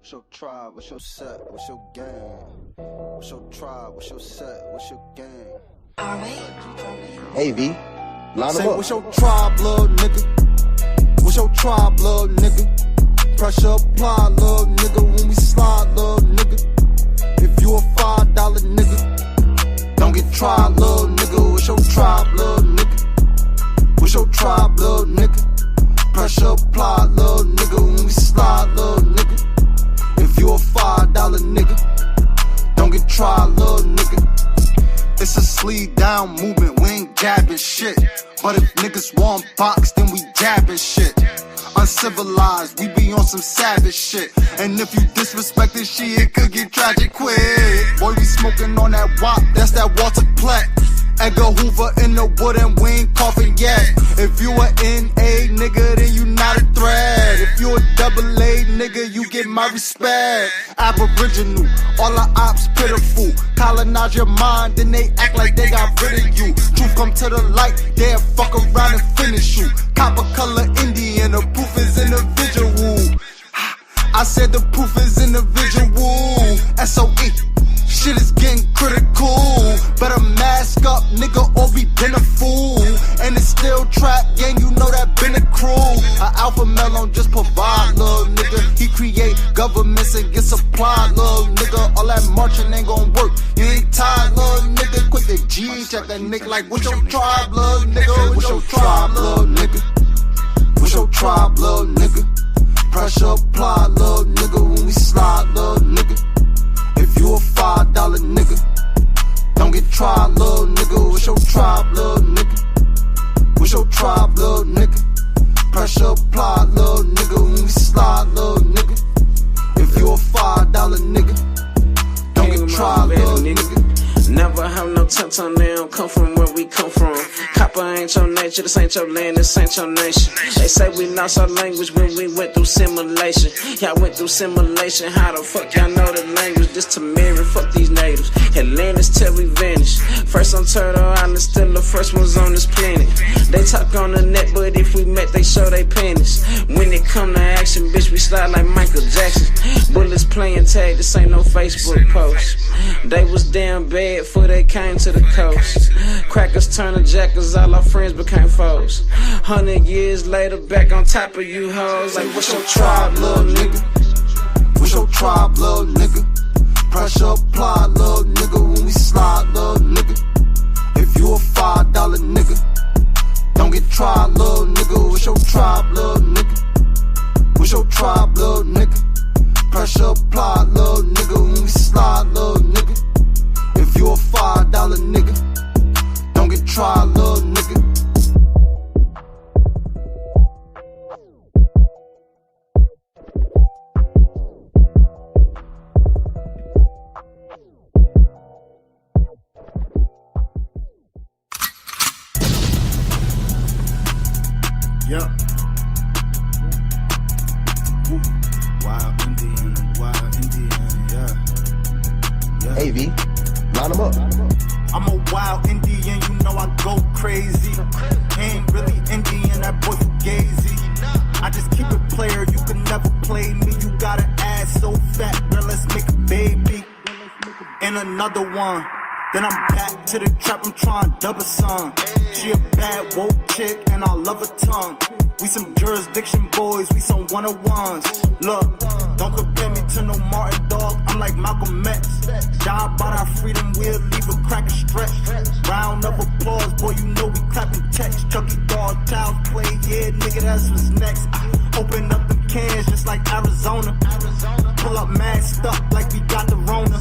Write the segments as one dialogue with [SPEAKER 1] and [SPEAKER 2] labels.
[SPEAKER 1] What's your tribe? What's your set? What's your gang? What's your tribe? What's your set? What's your gang?
[SPEAKER 2] Hey V, line
[SPEAKER 1] Say,
[SPEAKER 2] them up.
[SPEAKER 1] what's your tribe, little nigga? What's your tribe, little nigga? Pressure apply, little nigga. When we slide, little nigga. If you a $5 nigga, don't get tried, little nigga. What's your tribe, little nigga? What's your tribe, little nigga? Pressure apply, little nigga. When we slide, little nigga. If you a $5 nigga, don't get tried, little nigga. It's a sleeve down movement, we ain't jabbing shit. But if niggas want box, then we jabbing shit. Uncivilized, we be on some savage shit. And if you disrespect this shit, it could get tragic quick. Boy, we smoking on that wop, that's that Walter Platt. Edgar Hoover in the wood and we ain't coughing yet. If you a NA nigga, then you not a threat. If you a AA nigga, you get my respect. Aboriginal, all our ops pitiful. Colonize your mind, then they act like they got rid of you. Truth come to the light, they'll fuck around and finish you. Copper color Indian, the proof is individual. I said the proof is individual. SOE. Shit is getting critical. Better mask up, nigga, or we been a fool. And it's still trap gang, you know that been a crew. A alpha male on just put provide, little nigga. He create governments and get supply, little nigga. All that marching ain't gon' work. You ain't tired, little nigga. Quit the G, check that nigga like, what's your tribe, little nigga? What's your tribe, little nigga? What's your tribe, little nigga? Pressure apply, little nigga. When we slide, little nigga. If you a $5 nigga, don't get tried, little nigga. What's your tribe, little nigga? What's your tribe, little nigga? Pressure apply, little nigga. When we slide, little nigga. If you a $5 nigga, don't get tried, little nigga.
[SPEAKER 3] Never have no tent on them, come from where we come from. Copper ain't your nature, this ain't your land, this ain't your nation. They say we lost our language when we went through simulation. Y'all went through simulation, how the fuck y'all know the language? This to mirror, fuck these natives. Atlantis till we vanish. First on Turtle Island, still the first ones on this planet. They talk on the net, but if we met, they show they penis. When it come to action, bitch, we slide like Michael Jackson. Bullets playing tag, this ain't no Facebook post. They was damn bad before they came to the coast. Crackers turning jackers, all our friends became foes. 100 years later, back on top of you hoes. Like, what's your tribe, little nigga?
[SPEAKER 1] What's your tribe, little nigga? Pressure apply, little nigga. When we slide, little nigga. If you a $5 nigga, don't get tried, little nigga. What's your tribe, little nigga? What's your tribe, little nigga? Pressure apply, little nigga. When we slide, little nigga. If you a $5 nigga, don't get tried, little nigga.
[SPEAKER 4] Yup. Wild Indian, yeah.
[SPEAKER 2] Hey V, line them up.
[SPEAKER 4] I'm a wild Indian, you know I go crazy. Ain't really Indian, that boy fugazi. I just keep it player, you can never play me. You got an ass so fat, girl, let's make a baby. And another one. Then I'm back to the trap, I'm trying to double some. She a bad woke chick and I love her tongue. We some jurisdiction boys, we some 101s. Look, don't compare me to no Martin dog, I'm like Malcolm X. Die about our freedom, we'll leave a cracker stretch. Round of applause, boy, you know we clapping text. Chucky dog, towels play, yeah, nigga, that's what's next. Open up the cans just like Arizona. Pull up masked up like we got the Rona.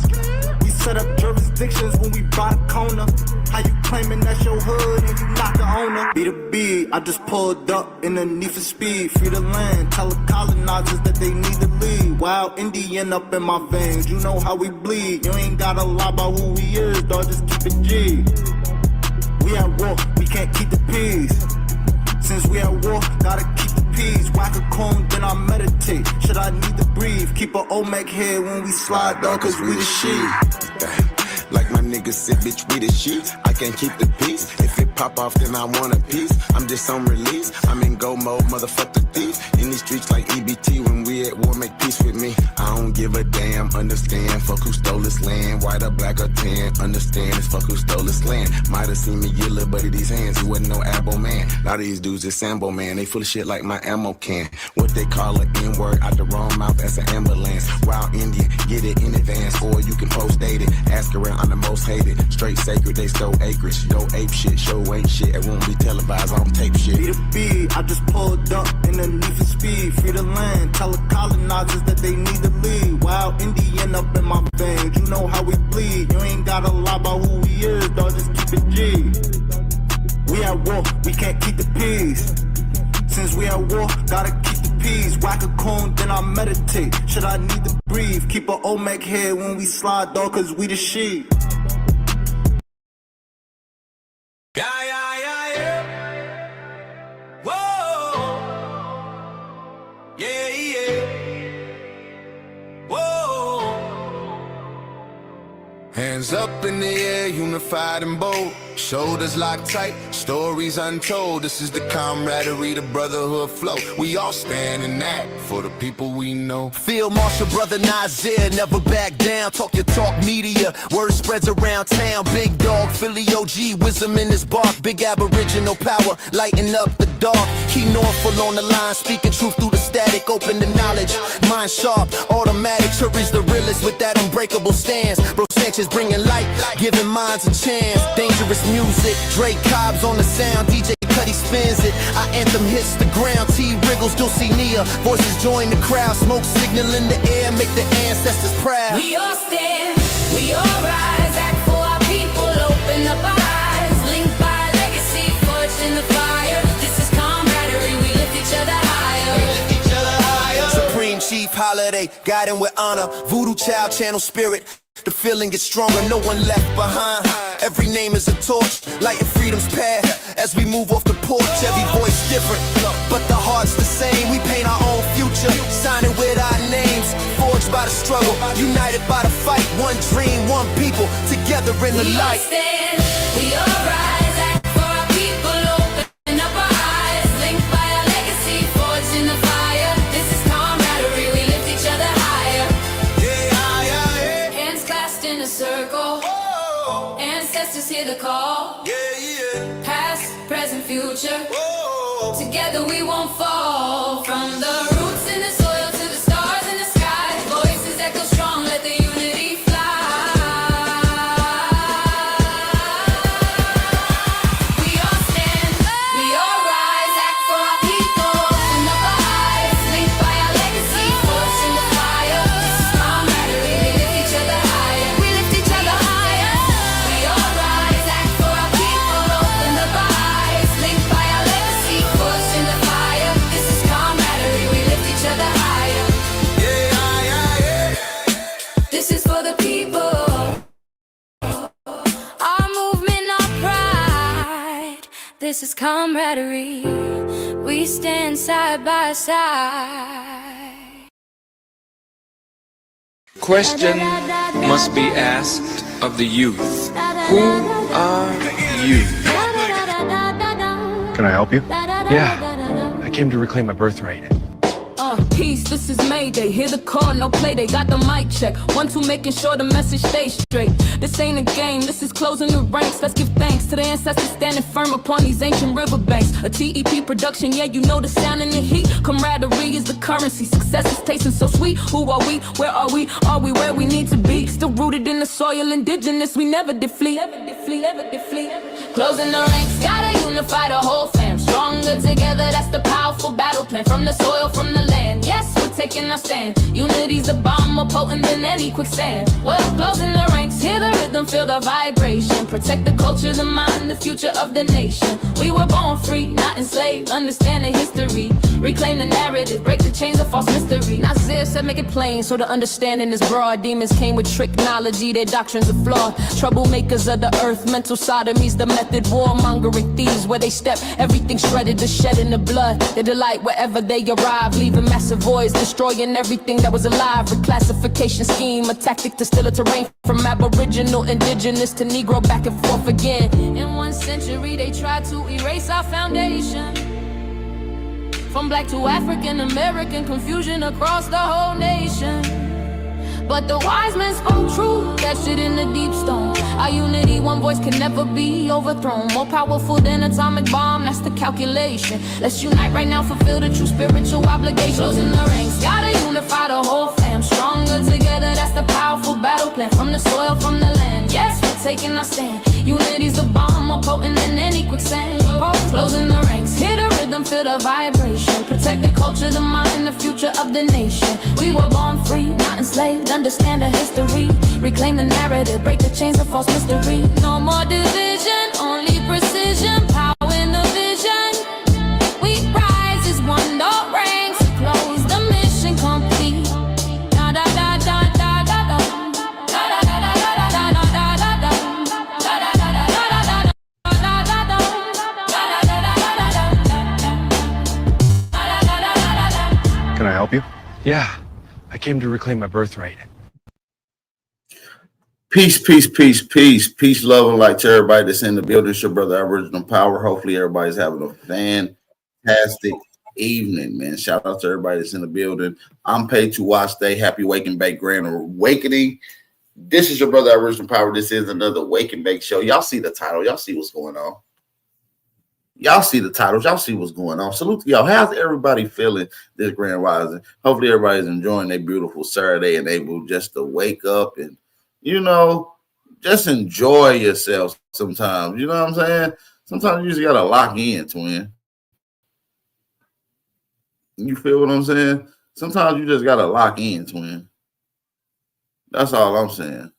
[SPEAKER 4] We set up jurisdictions when we buy the corner. How you claiming that's your hood and you not the owner? Be the B, I just pulled up in the need for speed. Free the land, tell the colonizers that they need to leave. Wild Indian up in my veins, you know how we bleed. You ain't gotta lie about who we is, dog, just keep it G. We at war, we can't keep the peace. Since we at war, gotta keep the peace. Whack a cone, then I meditate. Should I need to breathe? Keep a Olmec head when we slide, dog, cause we the shit.
[SPEAKER 5] Like my niggas said, bitch, we the shit. I can't keep the peace. If it pop off, then I want a piece. I'm just on release. I'm in go mode, motherfuck the thief. In these streets like EBT, when we at war, make peace with me. I don't give a damn, understand. Fuck who stole this land, white or black or tan. Understand, it's fuck who stole this land. Might have seen me get little buddy these hands. He wasn't no abo man. A lot of these dudes is Sambo man. They full of shit like my ammo can. What they call an N-word out the wrong mouth, that's an ambulance. Wild Indian, get it in advance, or you can post date it. Ask around, I'm the most hated. Straight sacred, they stole acreage. Go ape shit, show ain't shit. It won't be televised, I don't tape shit.
[SPEAKER 4] Be the B, I just pulled up in the need for speed. Free the land, tell the colonizers that they need to leave. Wild Indian up in my veins, you know how we bleed. You ain't gotta lie about who we is, dog, just keep it G. We at war, we can't keep the peace. Since we at war, gotta keep the peace. Whack a cone, then I meditate. Should I need to breathe? Keep a Olmec head when we slide, dog, cause we the shit.
[SPEAKER 5] Hands up in the air, unified and bold. Shoulders locked tight, stories untold. This is the camaraderie, the brotherhood flow. We all stand in that for the people we know.
[SPEAKER 6] Field Marshal Brother Nazir, never back down. Talk your talk media, word spreads around town. Big dog, Philly OG, wisdom in his bark. Big Aboriginal power, lighting up the dark. Key Norfolk on the line, speaking truth through the static. Open to knowledge, mind sharp, automatic. Sure is the realest with that unbreakable stance. Bro Sanchez bringing light, giving minds a chance. Dangerous music, Drake Cobbs on the sound, DJ Cuddy spins it. Our anthem hits the ground, T wriggles, Dulcinea. Voices join the crowd, smoke signal in the air, make the ancestors proud.
[SPEAKER 7] We all stand, we all rise, act for our people, open up our eyes. Linked by legacy, forged in the fire. This is camaraderie, we lift each other higher.
[SPEAKER 6] Supreme Chief Holiday, guiding with honor. Voodoo Child channel spirit. The feeling gets stronger, no one left behind. Every name is a torch, lighting freedom's path. As we move off the porch, every voice different, but the heart's the same. We paint our own future, signing with our names. Forged by the struggle, united by the fight. One dream, one people, together in the light.
[SPEAKER 7] We all stand, we all rise, act for our people, open up our eyes. Linked by our legacy, forged in the fire. This is camaraderie, we lift each other higher. Hands clasped in a circle, ancestors hear the call. Past, present, future, together we won't fall. From the roots in the soil to the stars in the sky, voices echo strong, let the unity fly. We all stand, we all rise, act for our people, open up our eyes. Linked by our legacy, forged in the fire. This is camaraderie, we lift each other higher. We lift each other higher. We all rise, act for our people, open up our eyes. Linked by our legacy, forged in the fire. This is camaraderie, we lift each other higher. This is for the people. Our movement, our pride. This is camaraderie. We stand side by side.
[SPEAKER 8] Question must be asked of the youth. Who are you?
[SPEAKER 9] Can I help you?
[SPEAKER 8] Yeah, I came to reclaim my birthright.
[SPEAKER 10] Peace, this is Mayday. Hear the call, no play, they got the mic check. 1, 2, making sure the message stays straight. This ain't a game, this is closing the ranks. Let's give thanks to the ancestors standing firm upon these ancient riverbanks. A TEP production, yeah, you know the sound and the heat. Camaraderie is the currency, success is tasting so sweet. Who are we? Where are we? Are we where we need to be? Still rooted in the soil, indigenous, we never deflate. Never deflate, never deflate.
[SPEAKER 7] Closing the ranks, gotta unify the whole fam. Stronger together, that's the powerful battle plan. From the soil, from the land, yes, we're taking our stand. Unity's a bomb more potent than any quicksand. Well, closing the ranks, hear the rhythm, feel the vibration. Protect the culture, the mind, the future of the nation. We were born free, not enslaved, understand the history. Reclaim the narrative, break the chains of false mystery.
[SPEAKER 10] Nazir said make it plain so the understanding is broad. Demons came with technology, their doctrines are flawed. Troublemakers of the earth, mental sodomies, the method, warmongering thieves. Where they step, everything shredded, the shedding the blood. They delight wherever they arrive, leaving massive voids, destroying everything that was alive. Reclassification scheme, a tactic to still a terrain. From Aboriginal, indigenous to Negro, back and forth again.
[SPEAKER 7] In 1 century, they tried to erase our foundation. From black to African American, confusion across the whole nation. But the wise men spoke truth, that shit in the deep stone. Our unity, one voice can never be overthrown. More powerful than atomic bomb, that's the calculation. Let's unite right now, fulfill the true spiritual obligation. Closing the ranks, gotta unify the whole fam. Stronger together, that's the powerful battle plan. From the soil, from the land, yes, we're taking our stand. Unity's the bomb, more potent than any quicksand. Closing the ranks, hear the rhythm, feel the vibration. Protect the culture, the mind, the future of the nation. We were born free, not enslaved, understand the history. Reclaim the narrative, break the chains of false mystery. No more division, only precision, power in the vision. We rise as one, no ranks, close the mission complete. Da da da da da da da. Da da da da da da da da da da. Da da da da da da da.
[SPEAKER 9] Can I help you?
[SPEAKER 8] Yeah, I came to reclaim my birthright.
[SPEAKER 9] Peace, love, and light to everybody that's in the building. It's your brother Aboriginal Power. Hopefully, everybody's having a fantastic evening, man. Shout out to everybody that's in the building. I'm paid to watch day. Happy Wake and Bake Grand Awakening. This is your brother Aboriginal Power. This is another Wake and Bake show. Y'all see the title. Y'all see what's going on. Y'all see the titles. Y'all see what's going on. Salute to y'all. How's everybody feeling this Grand Rising? Hopefully, everybody's enjoying their beautiful Saturday and able just to wake up and, just enjoy yourself sometimes. You know what I'm saying? Sometimes you just got to lock in, twin. You feel what I'm saying? Sometimes you just got to lock in, twin. That's all I'm saying.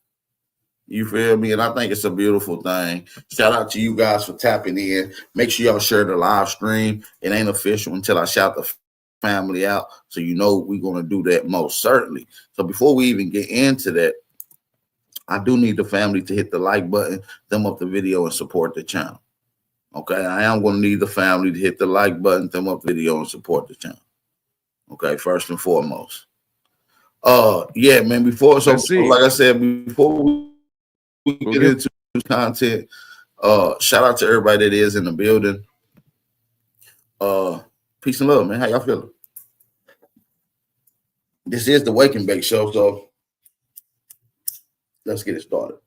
[SPEAKER 9] You feel me? And I think it's a beautiful thing. Shout out to you guys for tapping in. Make sure y'all share the live stream. It ain't official until I shout the family out. So you know we're going to do that most certainly. So before we even get into that, I do need the family to hit the like button, thumb up the video, and support the channel. Okay? I am going to need the family to hit the like button, thumb up the video, and support the channel. Okay? First and foremost. Yeah, man, like I said, before we get into content, shout out to everybody that is in the building. Peace and love, man. How y'all feeling? This is the Wake and Bake show, so let's get it started.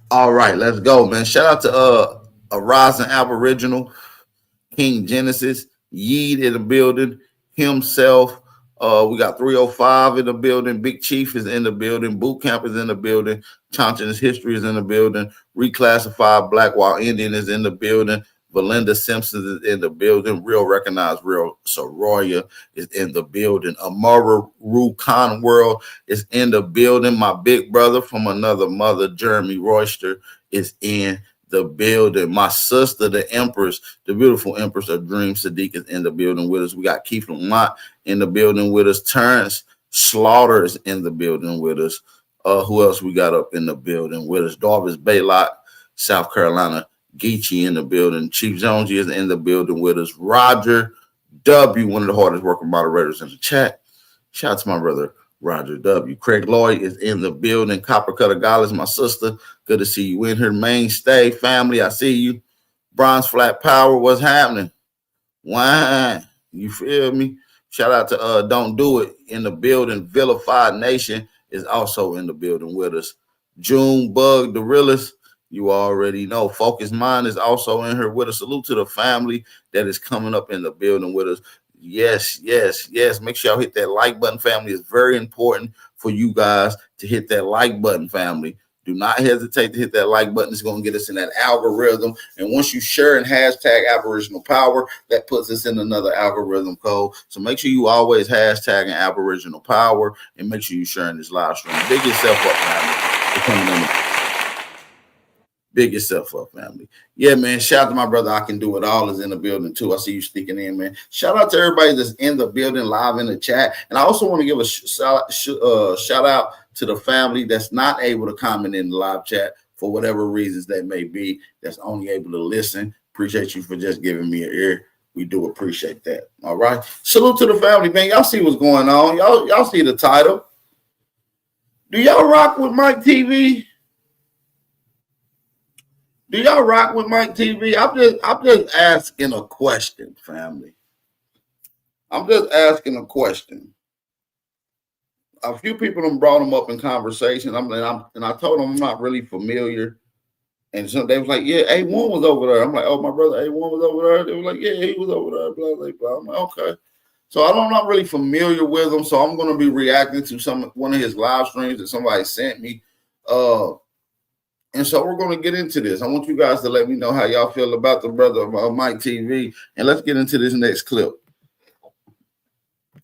[SPEAKER 9] All right, let's go, man. Shout out to a rising Aboriginal, King Genesis, Yeed in the building, himself. We got 305 in the building. Big Chief is in the building. Boot Camp is in the building. Chanchin's History is in the building. Reclassified Black Wall Indian is in the building. Belinda Simpson is in the building. Real Recognized Real Soroya is in the building. Amara Khan World is in the building. My big brother from another mother, Jeremy Royster, is in the building. My sister, the Empress, the beautiful Empress of Dream Sadiq, is in the building with us. We got Keith Lamont in the building with us. Terrence Slaughter is in the building with us. Who else we got up in the building with us? Darvis Baylock, South Carolina. Geechee in the building. Chief Jonesy is in the building with us. Roger W., one of the hardest working moderators in the chat. Shout out to my brother, Roger W. Craig Lloyd is in the building. Copper Cutter Gala is my sister. Good to see you in here. Mainstay family, I see you. Bronze Flat Power, what's happening? Why? You feel me? Shout out to Don't Do It in the building. Vilified Nation is also in the building with us. June Bug, the realest, you already know. Focus Mind is also in here with us. Salute to the family that is coming up in the building with us. Yes. Make sure y'all hit that like button, family. It's very important for you guys to hit that like button, family. Do not hesitate to hit that like button. It's going to get us in that algorithm. And once you share and hashtag Aboriginal Power, that puts us in another algorithm code. So make sure you always hashtag Aboriginal Power and make sure you sharing this live stream. Big yourself up, family. For coming in. Big yourself up, family. Yeah, man. Shout out to my brother. I Can Do It All is in the building too. I see you sneaking in, man. Shout out to everybody that's in the building live in the chat. And I also want to give a shout out to the family that's not able to comment in the live chat for whatever reasons that may be, that's only able to listen. Appreciate you for just giving me an ear. We do appreciate that. All right. Salute to the family, man. Y'all see what's going on. Y'all see the title. Do y'all rock with Mike TV? Do y'all rock with Mike TV? I'm just asking a question, family. I'm just asking a question. A few people done brought him up in conversation. And I told them I'm not really familiar. And so they was like, yeah, A1 was over there. I'm like, oh, my brother A1 was over there. They were like, yeah, he was over there. Blah, blah, blah. I'm like, okay. So I'm not really familiar with him. So I'm going to be reacting to one of his live streams that somebody sent me. And so we're going to get into this. I want you guys to let me know how y'all feel about the brother of Mike TV. And let's get into this next clip.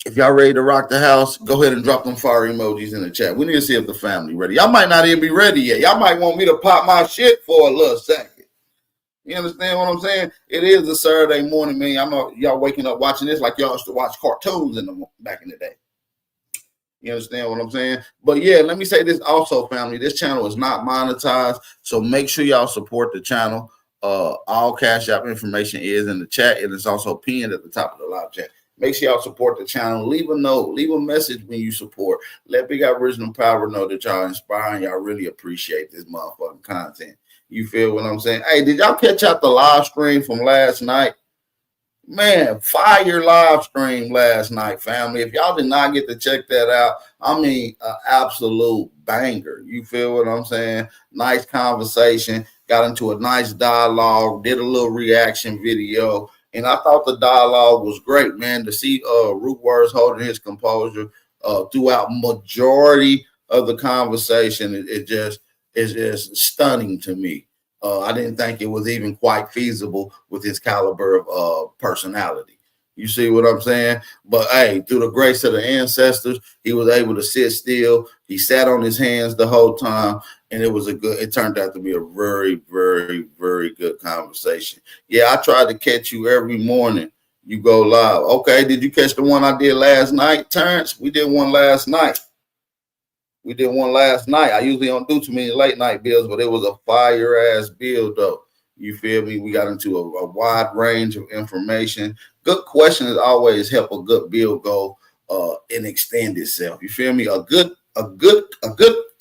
[SPEAKER 9] If y'all ready to rock the house, go ahead and drop them fire emojis in the chat. We need to see if the family ready. Y'all might not even be ready yet. Y'all might want me to pop my shit for a little second. You understand what I'm saying? It is a Saturday morning, man. I know y'all waking up watching this like y'all used to watch cartoons back in the day. You understand what I'm saying? But yeah, let me say this also, family. This channel is not monetized, so make sure y'all support the channel. All Cash App information is in the chat, and it's also pinned at the top of the live chat. Make sure y'all support the channel. Leave a note. Leave a message when you support. Let Big Aboriginal Power know that y'all inspiring. Y'all really appreciate this motherfucking content. You feel what I'm saying? Hey, did y'all catch out the live stream from last night? Man, fire live stream last night, family. If y'all did not get to check that out, I mean, an absolute banger. You feel what I'm saying? Nice conversation. Got into a nice dialogue. Did a little reaction video. And I thought the dialogue was great, man. To see Root Words holding his composure throughout majority of the conversation, it just is just stunning to me. I didn't think it was even quite feasible with his caliber of personality. You see what I'm saying? But hey, through the grace of the ancestors, he was able to sit still. He sat on his hands the whole time, and it turned out to be a very, very, very good conversation. Yeah, I try to catch you every morning. You go live. Okay, did you catch the one I did last night, Terrence? We did one last night. I usually don't do too many late night builds, but it was a fire ass build though. You feel me? We got into a wide range of information. Good questions always help a good build go and extend itself. You feel me? A good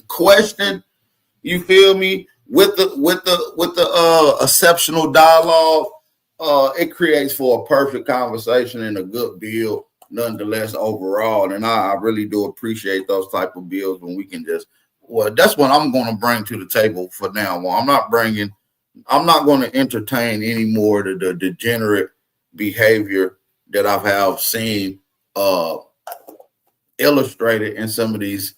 [SPEAKER 9] question. You feel me? With the exceptional dialogue, it creates for a perfect conversation and a good build. Nonetheless, overall, and I really do appreciate those type of builds when we can that's what I'm going to bring to the table for now. I'm not going to entertain any more the degenerate behavior that I have seen illustrated in some of these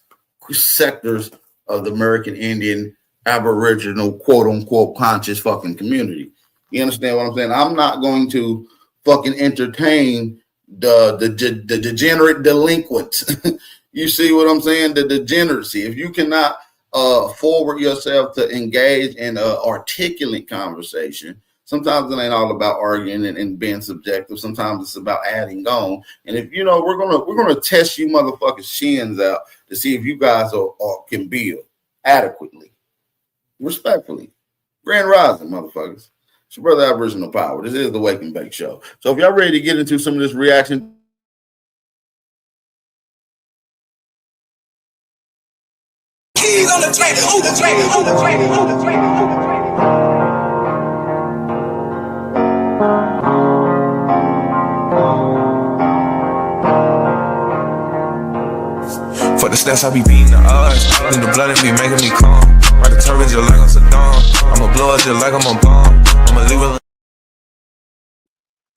[SPEAKER 9] sectors of the American Indian Aboriginal quote unquote conscious fucking community. You understand what I'm saying? I'm not going to fucking entertain the degenerate delinquents. You see what I'm saying? The degeneracy. If you cannot forward yourself to engage in an articulate conversation, sometimes it ain't all about arguing and being subjective. Sometimes it's about adding on. And if you know, we're gonna test you motherfuckers' shins out to see if you guys can build adequately, respectfully. Grand rising, motherfuckers. It's your brother Aboriginal Power. This is the Wake and Bake Show. So if y'all ready to get into some of this reaction,
[SPEAKER 11] keys on the track, on the track, on the track, on the track, on the track.
[SPEAKER 12] For the stats, I be beating the odds. In the blood, it be making me calm. Ride the turbines, just like I'm Saddam. I'ma blow it just like I'm a bomb. I'ma leave it.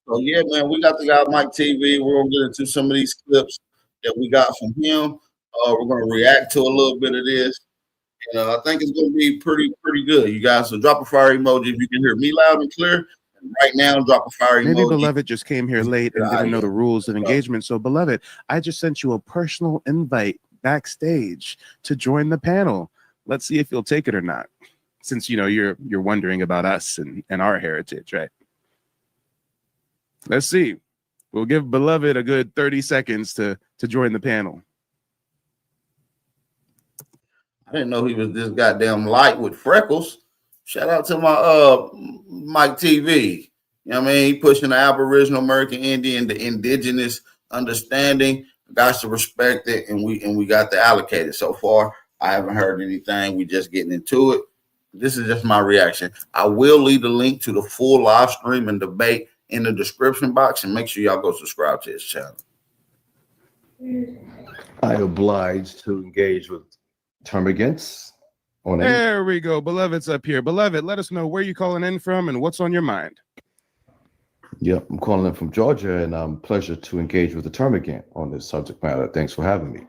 [SPEAKER 9] So yeah, man, we got the guy Mike TV. We're gonna get into some of these clips that we got from him. We're gonna react to a little bit of this, and I think it's gonna be pretty good, you guys. So drop a fire emoji if you can hear me loud and clear. And right now, drop a fire emoji.
[SPEAKER 13] Maybe Beloved just came here late and didn't know the rules of engagement. So Beloved, I just sent you a personal invite backstage to join the panel. Let's see if you'll take it or not, since you know you're wondering about us and our heritage, right? Let's see. We'll give Beloved a good 30 seconds to join the panel.
[SPEAKER 9] I didn't know he was this goddamn light with freckles. Shout out to my Mike TV. You know what I mean? He pushing the Aboriginal American Indian, the indigenous understanding. Got to respect it, and we got to allocate it. So far, I haven't heard anything. We just getting into it. This is just my reaction. I will leave the link to the full live stream and debate in the description box, and make sure y'all go subscribe to his channel.
[SPEAKER 14] I oblige to engage with termagants.
[SPEAKER 13] There we go. Beloved's up here. Beloved, let us know where you calling in from and what's on your mind.
[SPEAKER 14] Yep, I'm calling in from Georgia, and pleasure to engage with the termagant on this subject matter. Thanks for having me.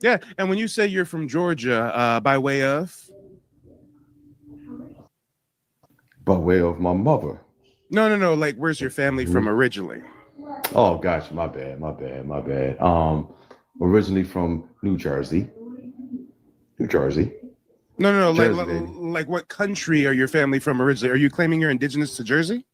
[SPEAKER 13] Yeah, and when you say you're from Georgia, by way of?
[SPEAKER 14] By way of my mother.
[SPEAKER 13] No. Like, where's your family from originally?
[SPEAKER 14] Oh, gosh, my bad. Originally from New Jersey.
[SPEAKER 13] No. Like what country are your family from originally? Are you claiming you're indigenous to Jersey?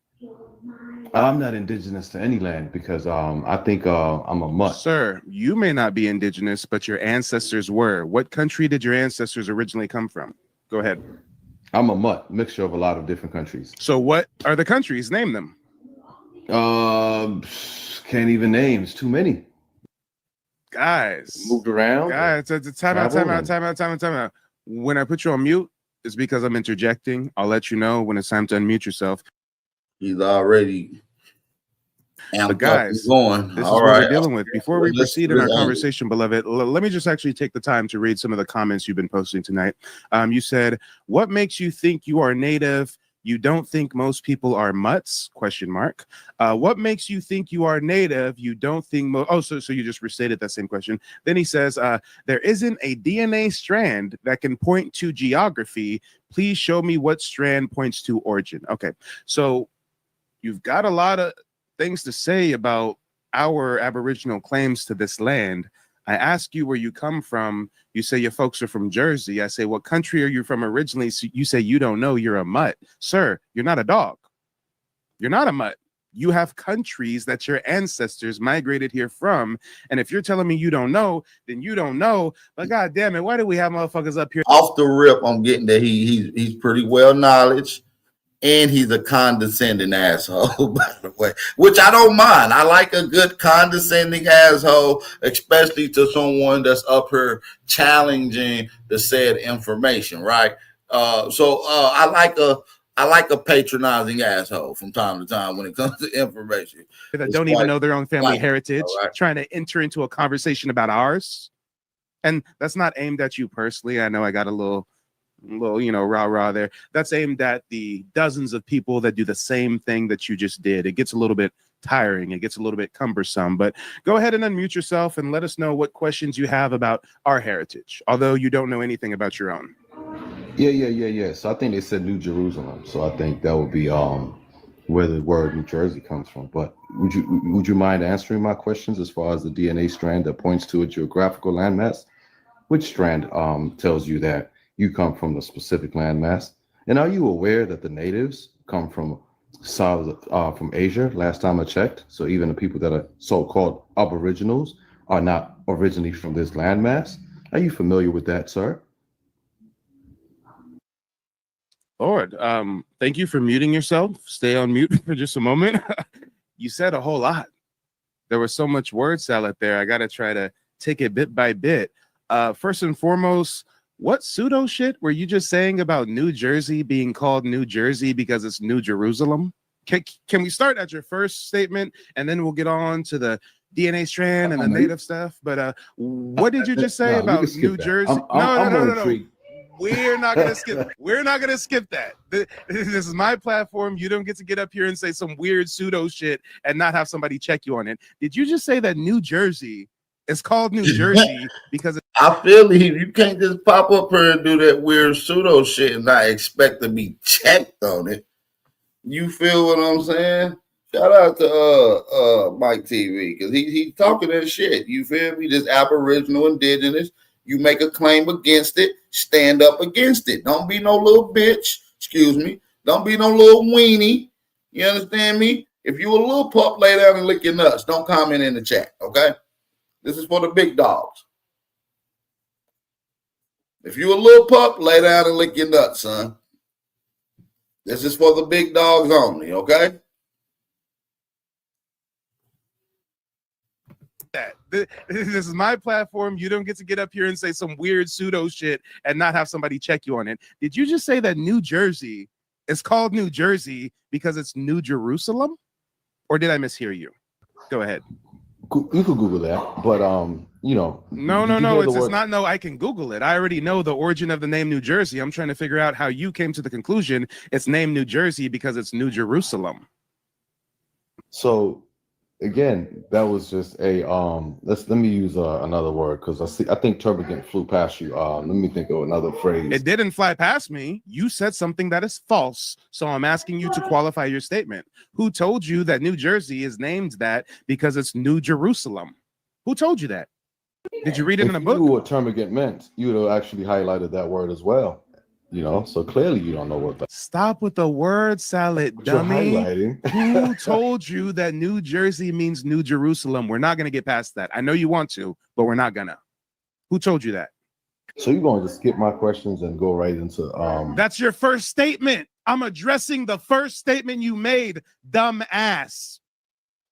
[SPEAKER 14] I'm not indigenous to any land because I think I'm a mutt.
[SPEAKER 13] Sir, you may not be indigenous, but your ancestors were. What country did your ancestors originally come from? Go ahead.
[SPEAKER 14] I'm a mutt, mixture of a lot of different countries.
[SPEAKER 13] So what are the countries? Name them.
[SPEAKER 14] Can't even name. It's too many.
[SPEAKER 13] Guys.
[SPEAKER 14] Moved around.
[SPEAKER 13] Guys, time out. When I put you on mute, it's because I'm interjecting. I'll let you know when it's time to unmute yourself.
[SPEAKER 9] He's already
[SPEAKER 13] But guys,
[SPEAKER 9] going.
[SPEAKER 13] This
[SPEAKER 9] All
[SPEAKER 13] is what
[SPEAKER 9] right.
[SPEAKER 13] we're dealing with. Before we proceed in our conversation, beloved, let me just actually take the time to read some of the comments you've been posting tonight. You said, "What makes you think you are native? You don't think most people are mutts? Question mark. What makes you think you are native? You don't think so you just restated that same question. Then he says, there isn't a DNA strand that can point to geography. Please show me what strand points to origin. Okay, so you've got a lot of things to say about our Aboriginal claims to this land. I ask you where you come from. You say your folks are from Jersey. I say, what country are you from originally? So you say you don't know, you're a mutt. Sir, you're not a dog. You're not a mutt. You have countries that your ancestors migrated here from. And if you're telling me you don't know, then you don't know. But God damn it, why do we have motherfuckers up here?
[SPEAKER 9] Off the rip, I'm getting that he's pretty well knowledge. And he's a condescending asshole, by the way, which I don't mind. I like a good condescending asshole, especially to someone that's up here challenging the said information, right? So I like a patronizing asshole from time to time when it comes to information.
[SPEAKER 13] That don't even know their own family heritage, trying to enter into a conversation about ours. And that's not aimed at you personally. I know I got a little, rah there. That's aimed at the dozens of people that do the same thing that you just did. It gets a little bit tiring. It gets a little bit cumbersome, but go ahead and unmute yourself and let us know what questions you have about our heritage, although you don't know anything about your own.
[SPEAKER 14] Yeah. So I think they said New Jerusalem. So I think that would be where the word New Jersey comes from. But would you mind answering my questions as far as the DNA strand that points to a geographical landmass? Which strand tells you that you come from the specific landmass? And are you aware that the natives come from from Asia? Last time I checked, so even the people that are so-called Aboriginals are not originally from this landmass. Are you familiar with that, sir?
[SPEAKER 13] Lord, thank you for muting yourself. Stay on mute for just a moment. You said a whole lot. There was so much word salad there. I got to try to take it bit by bit. First and foremost, what pseudo shit were you just saying about New Jersey being called New Jersey because it's New Jerusalem? Can we start at your first statement and then we'll get on to the DNA strand and the native stuff? But what did you just say about New Jersey? No. We're not gonna skip. We're not gonna skip that. This is my platform. You don't get to get up here and say some weird pseudo shit and not have somebody check you on it. Did you just say that New Jersey is called New Jersey because
[SPEAKER 9] I feel you can't just pop up here and do that weird pseudo shit and not expect to be checked on it. You feel what I'm saying? Shout out to Mike TV because he's talking that shit. You feel me? This Aboriginal, indigenous. You make a claim against it, stand up against it. Don't be no little bitch. Excuse me. Don't be no little weenie. You understand me? If you a little pup, lay down and lick your nuts. Don't comment in the chat, okay? This is for the big dogs. If you a little pup, lay down and lick your nuts, son. This is for the big dogs only, okay?
[SPEAKER 13] that. This is my platform. You don't get to get up here and say some weird pseudo shit and not have somebody check you on it. Did you just say that New Jersey is called New Jersey because it's New Jerusalem? Or did I mishear you? Go ahead.
[SPEAKER 14] You could Google that, but
[SPEAKER 13] No. It's not. No, I can Google it. I already know the origin of the name New Jersey. I'm trying to figure out how you came to the conclusion it's named New Jersey because it's New Jerusalem.
[SPEAKER 14] So again, that was just a let me use another word because I think turbulent flew past you. Let me think of another phrase.
[SPEAKER 13] It didn't fly past me. You said something that is false, so I'm asking you to qualify your statement. Who told you that New Jersey is named that because it's New Jerusalem? Who told you that? Did you read it in a book?
[SPEAKER 14] If you knew what termagant meant, you would have actually highlighted that word as well. So clearly you don't know what that.
[SPEAKER 13] Stop with the word salad, dummy. Who told you that New Jersey means New Jerusalem? We're not going to get past that. I know you want to, but we're not gonna. Who told you that?
[SPEAKER 14] So you're going to skip my questions and go right into
[SPEAKER 13] That's your first statement. I'm addressing the first statement you made, dumb ass.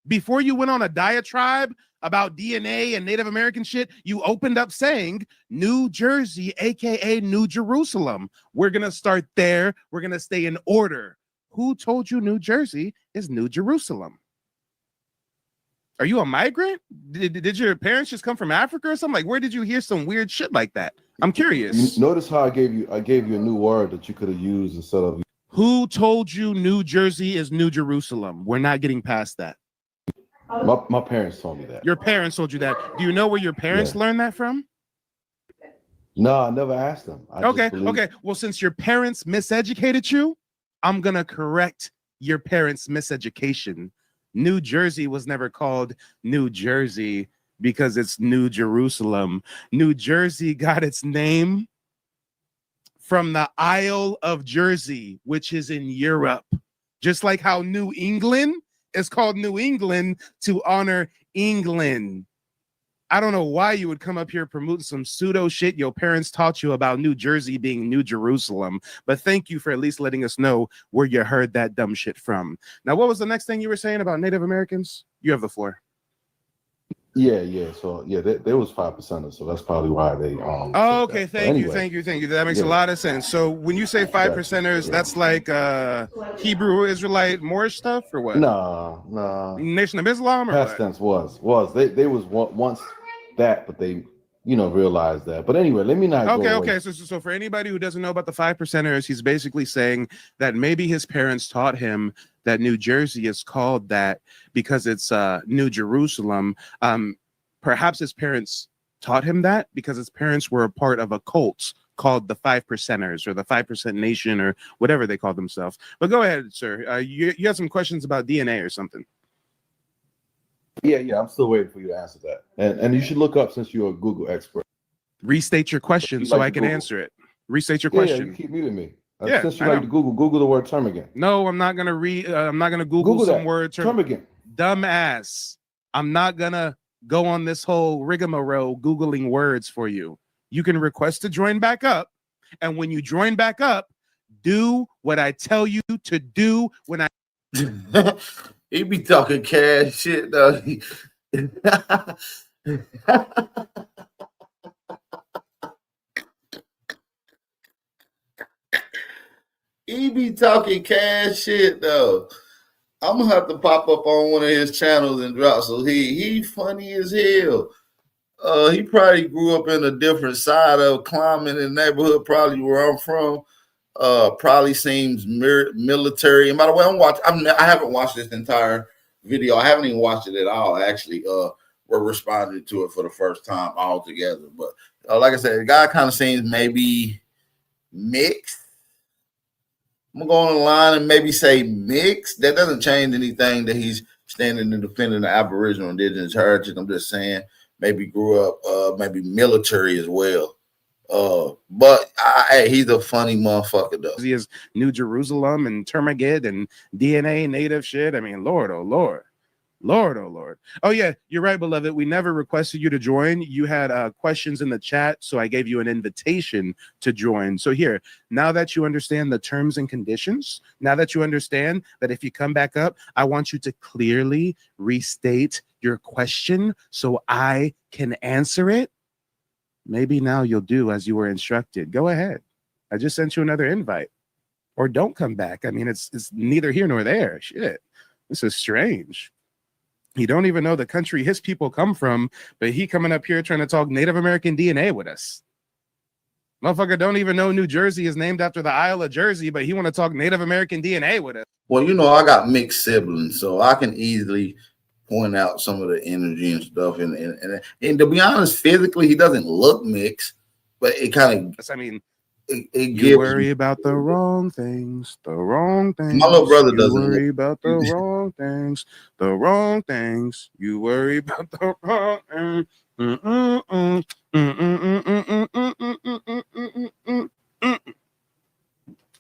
[SPEAKER 13] Before you went on a diatribe about DNA and Native American shit, you opened up saying New Jersey, aka New Jerusalem. We're gonna start there. We're gonna stay in order. Who told you New Jersey is New Jerusalem? Are you a migrant? Did your parents just come from Africa or something? Like, where did you hear some weird shit like that? I'm curious.
[SPEAKER 14] You notice how I gave you a new word that you could have used instead of.
[SPEAKER 13] Who told you New Jersey is New Jerusalem? We're not getting past that.
[SPEAKER 14] My parents told me that.
[SPEAKER 13] Your parents told you that. Do you know where your parents learned that from?
[SPEAKER 14] No, I never asked them.
[SPEAKER 13] Okay. Well, since your parents miseducated you, I'm gonna correct your parents' miseducation. New Jersey was never called New Jersey because it's New Jerusalem. New Jersey got its name from the Isle of Jersey, which is in Europe. Just like how New England is called New England to honor England. I don't know why you would come up here promoting some pseudo shit your parents taught you about New Jersey being New Jerusalem, but thank you for at least letting us know where you heard that dumb shit from. Now, what was the next thing you were saying about Native Americans? You have the floor.
[SPEAKER 14] Yeah. So there was 5%, so that's probably why they
[SPEAKER 13] Oh, okay, thank you. That makes a lot of sense. So when you say 5%ers, that's like Hebrew, Israelite, Moorish stuff, or what?
[SPEAKER 14] No.
[SPEAKER 13] Nation of Islam, or
[SPEAKER 14] past tense was they was once that, but they realized that. But anyway, let me not go away.
[SPEAKER 13] So for anybody who doesn't know about the 5%ers, he's basically saying that maybe his parents taught him that New Jersey is called that because it's New Jerusalem. Perhaps his parents taught him that because his parents were a part of a cult called the 5%ers or the 5% Nation or whatever they call themselves. But go ahead, sir. You have some questions about DNA or something.
[SPEAKER 14] Yeah. I'm still waiting for you to answer that. And you should look up, since you're a Google expert.
[SPEAKER 13] Restate your question so I can answer it. Restate your question.
[SPEAKER 14] Yeah, you keep muting me. Since you like to Google the word term again.
[SPEAKER 13] No, I'm not gonna I'm not gonna Google some word
[SPEAKER 14] term again.
[SPEAKER 13] Dumbass. I'm not gonna go on this whole rigmarole Googling words for you. You can request to join back up, and when you join back up, do what I tell you to do when I.
[SPEAKER 9] He be talking cash shit though. He be talking cash shit though. I'm gonna have to pop up on one of his channels and drop. So he funny as hell. He probably grew up in a different side of climbing in the neighborhood, probably where I'm from. Probably seems military. And by the way, I haven't watched this entire video. I haven't even watched it at all. Actually, we're responding to it for the first time all together. But like I said, the guy kind of seems maybe mixed. I'm gonna go on the line and maybe say mixed. That doesn't change anything that he's standing and defending the Aboriginal indigenous heritage. I'm just saying maybe grew up maybe military as well. But hey, he's a funny motherfucker though.
[SPEAKER 13] He is New Jerusalem and Termagid and DNA native shit. I mean, Lord, oh Lord. Lord, oh Lord. Oh yeah, you're right, beloved. We never requested you to join. You had questions in the chat, so I gave you an invitation to join. So here, now that you understand the terms and conditions, now that you understand that if you come back up, I want you to clearly restate your question so I can answer it. Maybe now you'll do as you were instructed. Go ahead. I just sent you another invite. Or don't come back. I mean, it's neither here nor there. Shit. This is strange. He don't even know the country his people come from, but he coming up here trying to talk Native American DNA with us. Motherfucker don't even know New Jersey is named after the Isle of Jersey, but he want to talk Native American DNA with us.
[SPEAKER 9] Well, you know, I got mixed siblings, so I can easily point out some of the energy and stuff. And to be honest, physically, he doesn't look mixed, but it kind of,
[SPEAKER 13] I mean,
[SPEAKER 9] you
[SPEAKER 13] worry about the wrong things,
[SPEAKER 9] My little brother doesn't
[SPEAKER 13] worry about the wrong things, the wrong things. You worry about the wrong things.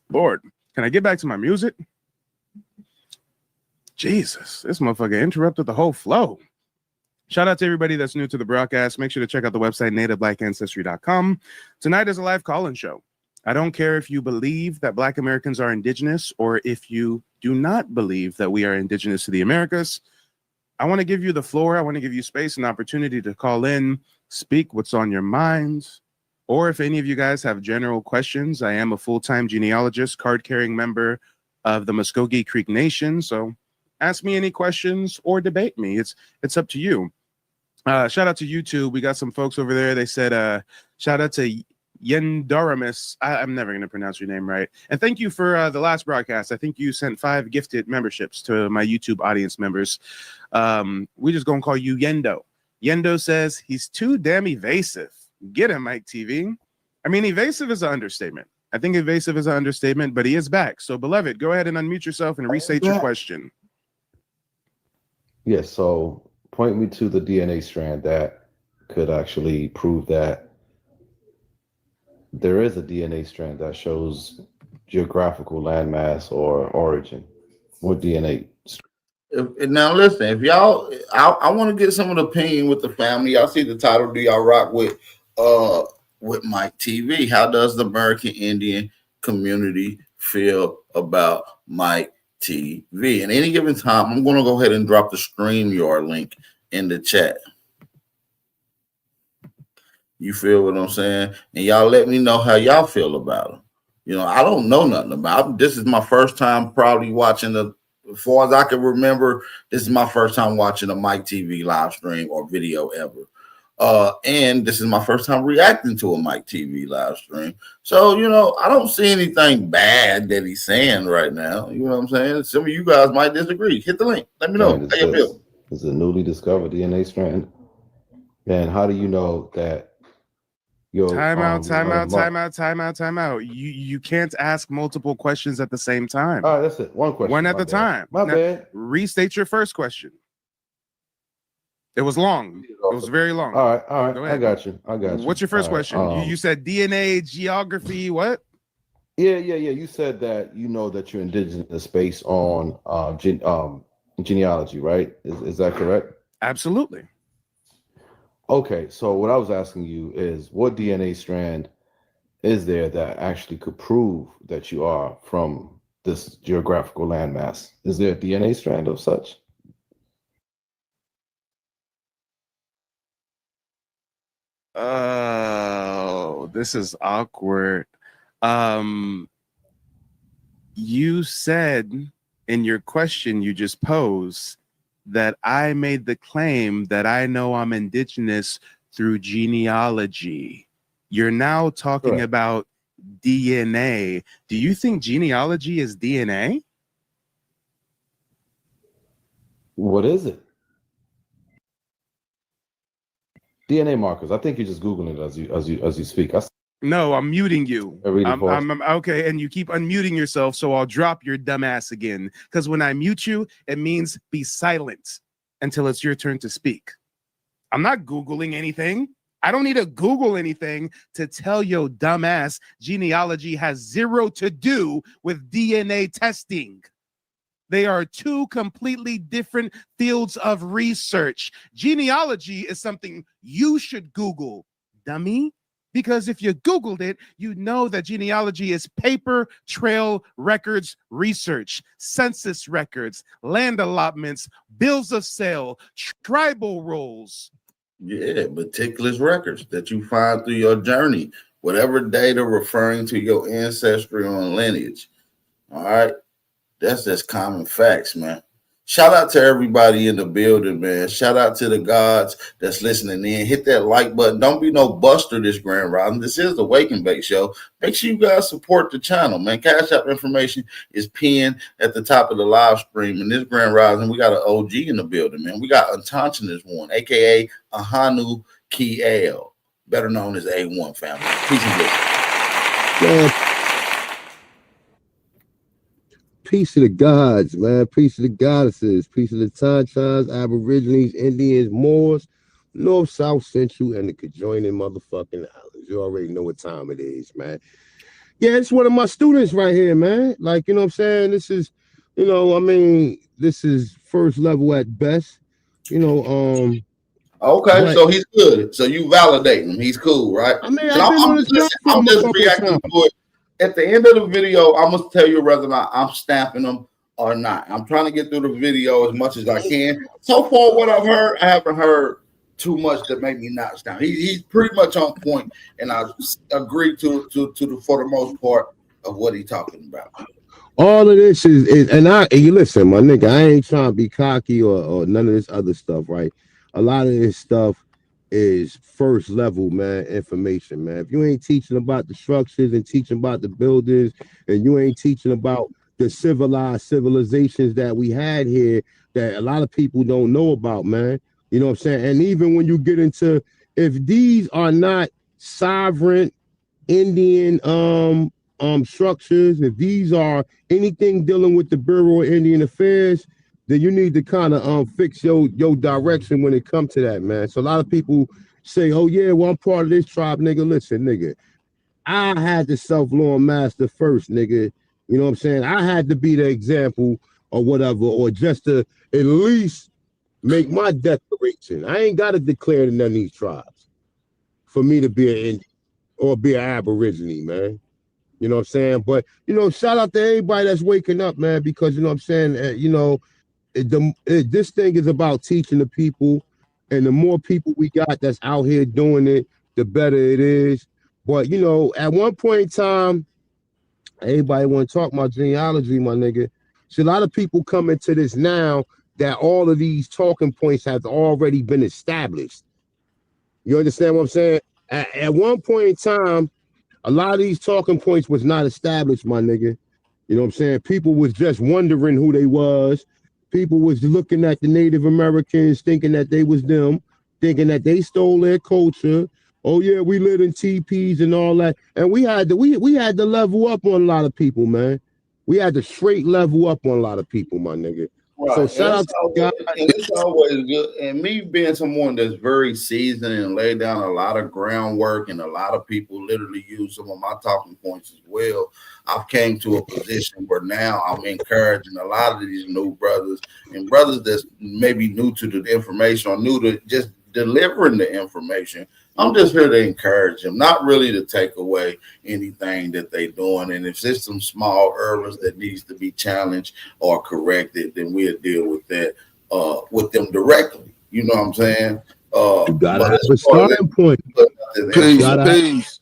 [SPEAKER 13] Lord, can I get back to my music? Jesus, this motherfucker interrupted the whole flow. Shout out to everybody that's new to the broadcast. Make sure to check out the website, nativeblackAncestry.com. Tonight is a live call-in show. I don't care if you believe that Black Americans are indigenous or if you do not believe that we are indigenous to the Americas. I want to give you the floor. I want to give you space and opportunity to call in, speak what's on your mind. Or if any of you guys have general questions, I am a full-time genealogist, card-carrying member of the Muskogee Creek Nation. So ask me any questions or debate me. It's up to you. Shout out to YouTube. We got some folks over there. They said, shout out to Yendaramus. I'm never going to pronounce your name right. And thank you for the last broadcast. I think you sent 5 gifted memberships to my YouTube audience members. We just going to call you Yendo. Yendo says he's too damn evasive. Get him, Mike TV. I mean, evasive is an understatement. I think evasive is an understatement, but he is back. So, beloved, go ahead and unmute yourself and restate your question.
[SPEAKER 14] Yes, so point me to the DNA strand that could actually prove that there is a DNA strand that shows geographical landmass or origin. What DNA?
[SPEAKER 9] Now listen, if y'all, I want to get some of the opinion with the family. Y'all see the title? Do y'all rock with Mike TV? How does the American Indian community feel about Mike TV? At any given time, I'm going to go ahead and drop the StreamYard link in the chat. You feel what I'm saying? And y'all let me know how y'all feel about him. You know, I don't know nothing about him. This is my first time probably watching as far as I can remember, this is my first time watching a Mike TV live stream or video ever. And this is my first time reacting to a Mike TV live stream. So, you know, I don't see anything bad that he's saying right now. You know what I'm saying? Some of you guys might disagree. Hit the link. Let me know how you feel.
[SPEAKER 14] It's a newly discovered DNA strand. And how do you know that
[SPEAKER 13] Time out. You can't ask multiple questions at the same time.
[SPEAKER 14] All right, that's it. One question.
[SPEAKER 13] One at a time.
[SPEAKER 14] My bad.
[SPEAKER 13] Restate your first question. It was long. It was very long.
[SPEAKER 14] All right. I got you.
[SPEAKER 13] What's your first question? You said DNA, geography, what?
[SPEAKER 14] Yeah. You said that you know that you're indigenous based on genealogy, right? Is that correct?
[SPEAKER 13] Absolutely.
[SPEAKER 14] Okay, so what I was asking you is what DNA strand is there that actually could prove that you are from this geographical landmass? Is there a DNA strand of such?
[SPEAKER 13] Oh, this is awkward. You said in your question you just posed that I made the claim that I know I'm indigenous through genealogy. You're now talking about DNA. Do you think genealogy is DNA?
[SPEAKER 14] What is it? DNA markers. I think you're just Googling it as you speak.
[SPEAKER 13] No, I'm muting you. I'm okay, and you keep unmuting yourself, so I'll drop your dumb ass again. Because when I mute you, it means be silent until it's your turn to speak. I'm not Googling anything. I don't need to Google anything to tell your dumb ass genealogy has zero to do with DNA testing. They are two completely different fields of research. Genealogy is something you should Google, dummy. Because if you Googled it, you know that genealogy is paper trail records research, census records, land allotments, bills of sale, tribal rolls.
[SPEAKER 9] Yeah, meticulous records that you find through your journey, whatever data referring to your ancestry or lineage. All right. That's just common facts, man. Shout out to everybody in the building, man. Shout out to the gods that's listening in. Hit that like button. Don't be no buster this Grand Rising. This is the Wake and Bake Show. Make sure you guys support the channel, man. Cash App information is pinned at the top of the live stream. And this Grand Rising, we got an OG in the building, man. We got Unconscious One, a.k.a. Ahanu Kiel, better known as A1 family. Peace and blessings.
[SPEAKER 2] Yeah. Peace to the gods, man. Peace to the goddesses. Peace to the Tanchans, Aborigines, Indians, Moors, North, South, Central, and the conjoining motherfucking islands. You already know what time it is, man. Yeah, it's one of my students right here, man. Like, you know what I'm saying? This is, you know, I mean, this is first level at best. You know,
[SPEAKER 9] okay, but, so he's good. So you validating him. He's cool, right?
[SPEAKER 2] I mean, I'm
[SPEAKER 9] just reacting to it. At the end of the video, I'm gonna tell you whether or not I'm stamping them or not. I'm trying to get through the video as much as I can. So far, what I've heard, I haven't heard too much that made me notch down. He's pretty much on point, and I agree to the for the most part of what he's talking about.
[SPEAKER 2] All of this is and you listen, my nigga, I ain't trying to be cocky or none of this other stuff, right? A lot of this stuff is first level, man, information, man. If you ain't teaching about the structures and teaching about the buildings, and you ain't teaching about the civilizations that we had here that a lot of people don't know about, man. You know what I'm saying? And even when you get into, if these are not sovereign Indian structures, if these are anything dealing with the Bureau of Indian Affairs, then you need to kind of fix your direction when it comes to that, man. So a lot of people say, oh yeah, well, I'm part of this tribe, nigga. Listen, nigga, I had the self-law master first, nigga. You know what I'm saying? I had to be the example or whatever, or just to at least make my declaration. I ain't got to declare to none of these tribes for me to be an Indian or be an Aborigine, man. You know what I'm saying? But, you know, shout out to everybody that's waking up, man, because, you know what I'm saying, you know, this thing is about teaching the people, and the more people we got that's out here doing it, the better it is. But, you know, at one point in time, everybody want to talk my genealogy, my nigga. See, a lot of people come into this now that all of these talking points have already been established. You understand what I'm saying? At one point in time, a lot of these talking points was not established, my nigga. You know what I'm saying? People was just wondering who they was. People was looking at the Native Americans, thinking that they was them, thinking that they stole their culture. Oh yeah, we lived in teepees and all that. And we had to level up on a lot of people, man. We had to straight level up on a lot of people, my nigga.
[SPEAKER 9] Right.
[SPEAKER 2] So shout out to God.
[SPEAKER 9] And it's always good. And me being someone that's very seasoned and laid down a lot of groundwork, and a lot of people literally use some of my talking points as well. I've came to a position where now I'm encouraging a lot of these new brothers and brothers that's maybe new to the information or new to just delivering the information. I'm just here to encourage them, not really to take away anything that they're doing. And if there's some small errors that needs to be challenged or corrected, then we'll deal with that with them directly. You know what I'm saying?
[SPEAKER 2] You gotta have a starting point.
[SPEAKER 9] Peace.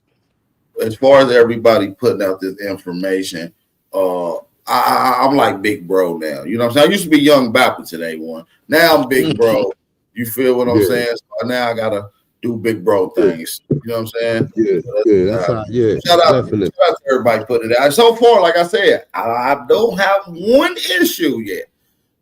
[SPEAKER 9] As far as everybody putting out this information, I'm like big bro now. You know what I'm saying? I used to be young Bapper today one. Now I'm big bro. You feel what I'm saying? So now I gotta do big bro things. You know what I'm saying?
[SPEAKER 2] That's how,
[SPEAKER 9] shout out to everybody putting it out. So far, like I said, I don't have one issue yet.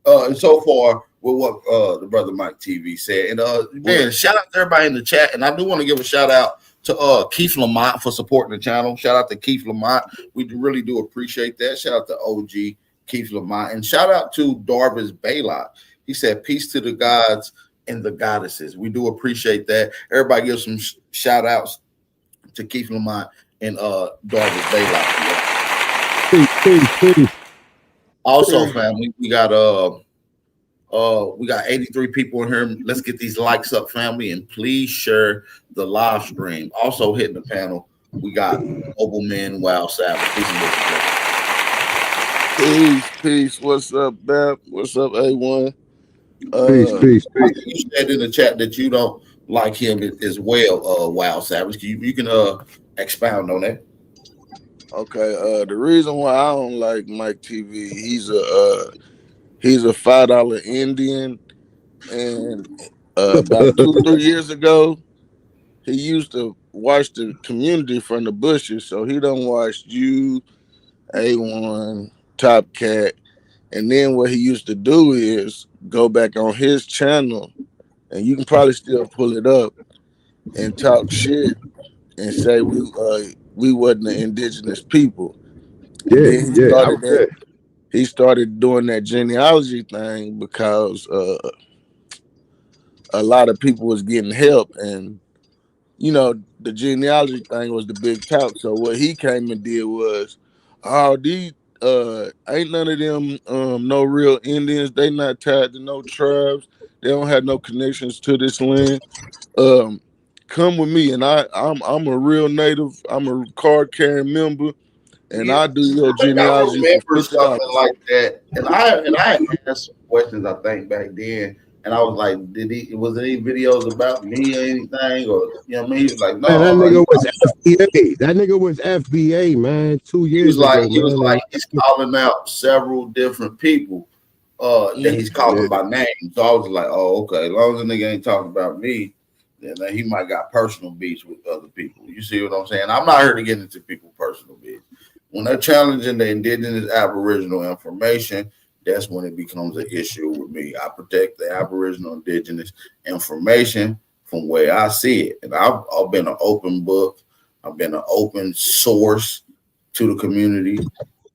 [SPEAKER 9] So far with what the brother Mike TV said. And man, shout out to everybody in the chat. And I do want to give a shout out to Keith Lamont for supporting the channel. Shout out to Keith Lamont. We really do appreciate that. Shout out to OG Keith Lamont. And shout out to Darvis Baylock. He said, peace to the gods and the goddesses. We do appreciate that. Everybody give some shout outs to Keith Lamont and Darvis Baylock.
[SPEAKER 2] Peace.
[SPEAKER 9] Also, family, we got 83 people in here. Let's get these likes up, family, and please share the live stream. Also hitting the panel, we got Nobleman Wild Savage.
[SPEAKER 15] Peace. What's up, Bap? What's up, A1?
[SPEAKER 2] Peace.
[SPEAKER 9] You said in the chat that you don't like him as well, Wild Savage. You can expound on that.
[SPEAKER 15] Okay. The reason why I don't like Mike TV, he's a $5 Indian, and about 2-3 years ago, he used to watch the community from the bushes. So he don't watch you, A1, Top Cat. And then what he used to do is go back on his channel, and you can probably still pull it up, and talk shit and say we wasn't the indigenous people. He started doing that genealogy thing because a lot of people was getting help, and you know the genealogy thing was the big talk. So what he came and did was, these ain't none of them no real Indians. They not tied to no tribes. They don't have no connections to this land. Come with me, and I'm a real native. I'm a card carrying member, and I do your
[SPEAKER 9] I
[SPEAKER 15] genealogy for
[SPEAKER 9] remember
[SPEAKER 15] $50.
[SPEAKER 9] something like that, and I asked some questions I think back then, and I was like, was there any videos about me or anything, or you know what I mean? He was like,
[SPEAKER 2] Man, that
[SPEAKER 9] no,
[SPEAKER 2] nigga was FBA. That nigga was FBA, man. 2 years ago, man.
[SPEAKER 9] He's calling out several different people that he's calling by name. So I was like, oh, okay. As long as the nigga ain't talking about me, then he might got personal beefs with other people. You see what I'm saying? I'm not here to get into people's personal beefs. When they're challenging the indigenous Aboriginal information, that's when it becomes an issue with me. I protect the Aboriginal indigenous information from where I see it. And I've been an open book. I've been an open source to the community.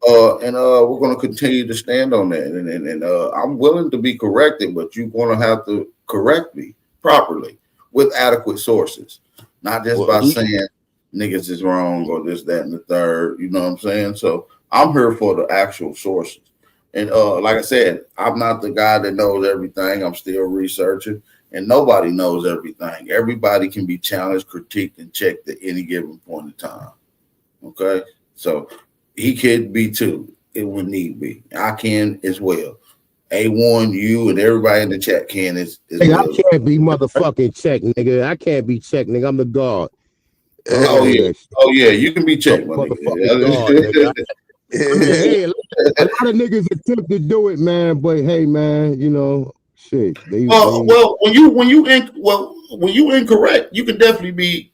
[SPEAKER 9] And we're going to continue to stand on that. And I'm willing to be corrected, but you're going to have to correct me properly with adequate sources, not just by saying niggas is wrong or this, that, and the third. You know what I'm saying? So I'm here for the actual sources. And like I said, I'm not the guy that knows everything. I'm still researching, and nobody knows everything. Everybody can be challenged, critiqued, and checked at any given point in time. Okay? So he could be too. It would need be. I can as well. A1, you, and everybody in the chat can as
[SPEAKER 2] Hey,
[SPEAKER 9] well.
[SPEAKER 2] I can't be motherfucking checked, nigga. I can't be checked, nigga. I'm the God.
[SPEAKER 9] Oh yeah, you can be checked, my nigga.
[SPEAKER 2] Hey, a lot of niggas attempt to do it, man. But hey, man, you know, shit.
[SPEAKER 9] Well, when you incorrect, you can definitely be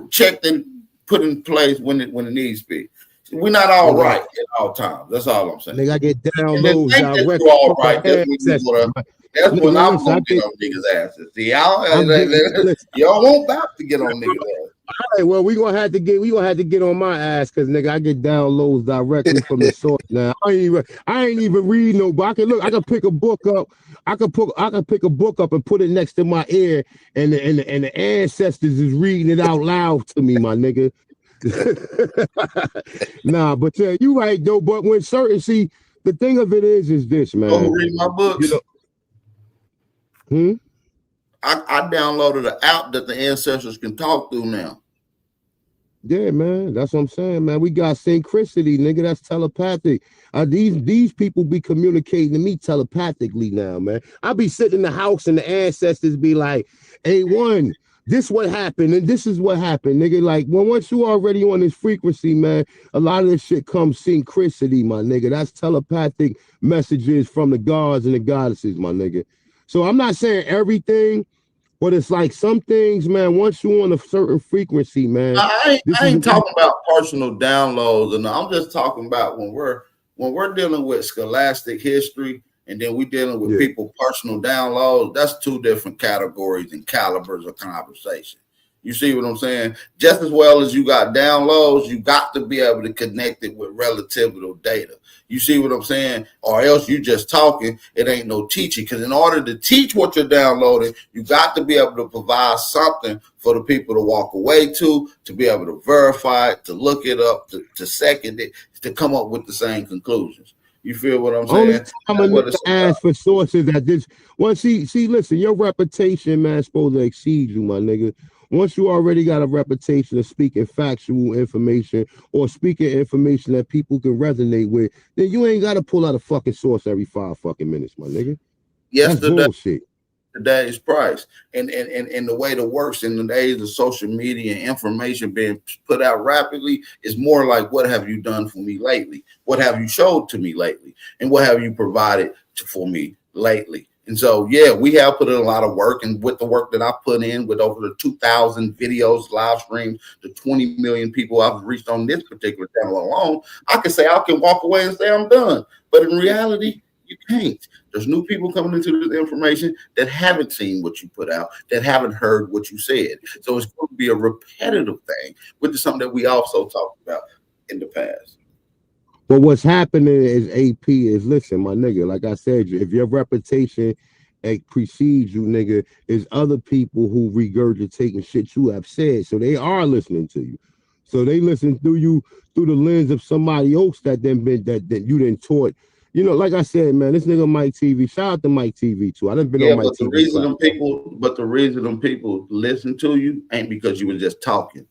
[SPEAKER 9] checked and put in place when it needs to be. We're not all right at all times. That's all I'm saying.
[SPEAKER 2] Nigga, I get downloads direct.
[SPEAKER 9] All right. That's when I'm gonna get on niggas' asses. See, y'all won't about to get on niggas' asses.
[SPEAKER 2] All right, well, we gonna have to get on my ass because nigga, I get downloads directly from the source now. I ain't even read no book. I can pick a book up. I can pick a book up and put it next to my ear, and the ancestors is reading it out loud to me, my nigga. Nah, but you right though. But when the thing of it is this, man.
[SPEAKER 9] Oh, read my books.
[SPEAKER 2] You know,
[SPEAKER 9] I downloaded an app that the ancestors can talk through now.
[SPEAKER 2] Yeah, man, that's what I'm saying, man. We got synchronicity, nigga. That's telepathic. These people be communicating to me telepathically now, man. I be sitting in the house and the ancestors be like, "A1, this what happened, and this is what happened, nigga." Like, once you already on this frequency, man, a lot of this shit comes synchronicity, my nigga. That's telepathic messages from the gods and the goddesses, my nigga. So I'm not saying everything, but it's like some things, man, once you on a certain frequency, man.
[SPEAKER 9] I ain't talking about personal downloads, and I'm just talking about when we're dealing with scholastic history, and then we dealing with people personal downloads. That's two different categories and calibers of conversation. You see what I'm saying? Just as well as you got downloads, you got to be able to connect it with relativital data. You see what I'm saying? Or else you just talking. It ain't no teaching. Because in order to teach what you're downloading, you got to be able to provide something for the people to walk away to be able to verify it, to look it up, to second it, to come up with the same conclusions. You feel what I'm saying?
[SPEAKER 2] Only time I'm gonna ask for sources that this. Well, see, listen, your reputation, man, is supposed to exceed you, my nigga. Once you already got a reputation of speaking factual information or speaking information that people can resonate with, then you ain't got to pull out a fucking source every 5 fucking minutes, my nigga. That's bullshit.
[SPEAKER 9] Today's price and the way that works in the days of social media and information being put out rapidly is more like, what have you done for me lately? What have you showed to me lately? And what have you provided for me lately? And so, yeah, we have put in a lot of work, and with the work that I put in with over the 2,000 videos, live streams, the 20 million people I've reached on this particular channel alone, I can say I can walk away and say I'm done. But in reality, you can't. There's new people coming into this information that haven't seen what you put out, that haven't heard what you said. So it's going to be a repetitive thing, which is something that we also talked about in the past.
[SPEAKER 2] But what's happening is AP is, listen, my nigga, like I said, if your reputation precedes you, nigga, is other people who regurgitating shit you have said. So they are listening to you. So they listen through you through the lens of somebody else that then been that you done taught. You know, like I said, man, this nigga Mike TV, shout out to Mike TV too. I done been on Mike TV.
[SPEAKER 9] The reason them people listen to you ain't because you were just talking.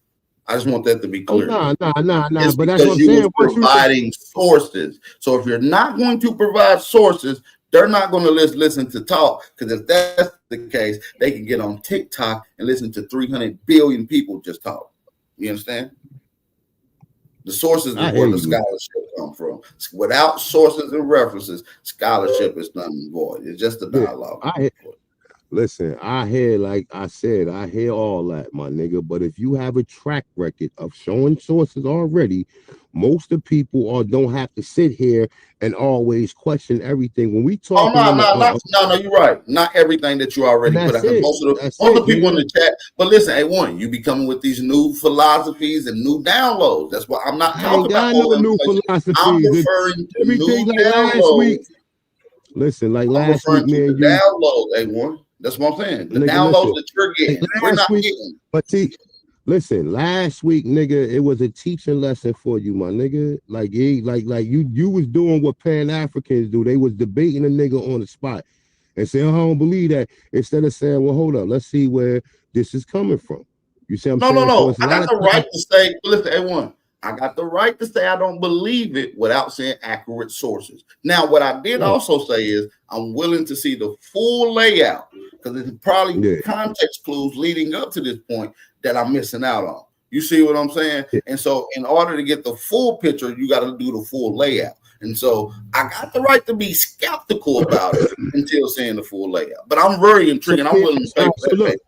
[SPEAKER 9] I just want that to be clear.
[SPEAKER 2] Nah.
[SPEAKER 9] It's
[SPEAKER 2] But that's what I'm
[SPEAKER 9] you
[SPEAKER 2] saying.
[SPEAKER 9] was providing sources. So if you're not going to provide sources, they're not going to listen to talk. Because if that's the case, they can get on TikTok and listen to 300 billion people just talk. You understand? The sources is where the scholarship come from. Without sources and references, scholarship is nothing void. It's just a dialogue.
[SPEAKER 2] Listen, I hear, like I said, I hear all that, my nigga. But if you have a track record of showing sources already, most of people don't have to sit here and always question everything. When we talk,
[SPEAKER 9] no, you're right. Not everything that you already put out. Most of the people in the chat. But listen, A1, you be coming with these new philosophies and new downloads. That's what I'm not talking about.
[SPEAKER 2] No new philosophies.
[SPEAKER 9] I'm referring to
[SPEAKER 2] everything
[SPEAKER 9] new
[SPEAKER 2] like
[SPEAKER 9] downloads.
[SPEAKER 2] last week. Listen, like last week, man.
[SPEAKER 9] Download A1. That's what I'm saying. The downloads that you're getting, we're not getting.
[SPEAKER 2] But listen, last week, nigga, it was a teaching lesson for you, my nigga. Like you was doing what Pan-Africans do. They was debating a nigga on the spot and saying, I don't believe that. Instead of saying, well, hold up, let's see where this is coming from. You see what I'm saying?
[SPEAKER 9] No. I got the right to say, listen, A1. I got the right to say I don't believe it without saying accurate sources. Now, what I did also say is I'm willing to see the full layout because there's probably context clues leading up to this point that I'm missing out on. You see what I'm saying? And so in order to get the full picture, you got to do the full layout. And so I got the right to be skeptical about it until seeing the full layout. But I'm very intrigued. I'm willing to pay for that.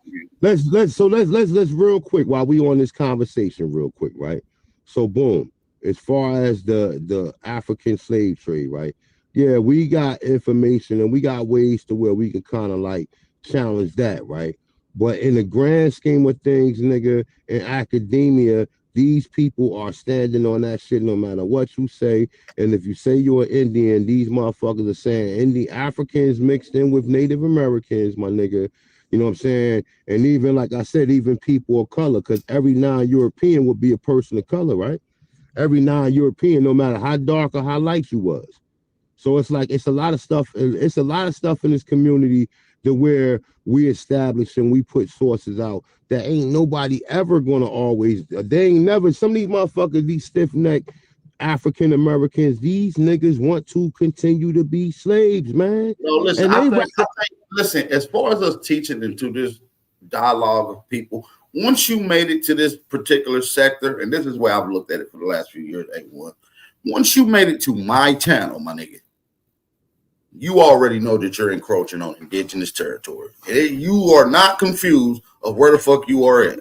[SPEAKER 2] Let's real quick while we on this conversation real quick, right? So boom, as far as the African slave trade, right? Yeah, we got information and we got ways to where we can kind of like challenge that, right? But in the grand scheme of things, nigga, in academia, these people are standing on that shit no matter what you say. And if you say you're an Indian, these motherfuckers are saying Africans mixed in with Native Americans, my nigga. You know what I'm saying? And even, like I said, even people of color, because every non-European would be a person of color, right? Every non-European, no matter how dark or how light you was. So it's like, it's a lot of stuff. It's a lot of stuff in this community to where we establish and we put sources out that ain't nobody ever going to always, they ain't never, some of these motherfuckers, these stiff-necked African Americans, these niggas want to continue to be slaves, man.
[SPEAKER 9] No, listen, I think, listen, as far as us teaching into this dialogue of people, once you made it to this particular sector, and this is where I've looked at it for the last few years, A1, once you made it to my channel, my nigga, you already know that you're encroaching on indigenous territory. You are not confused of where the fuck you are at.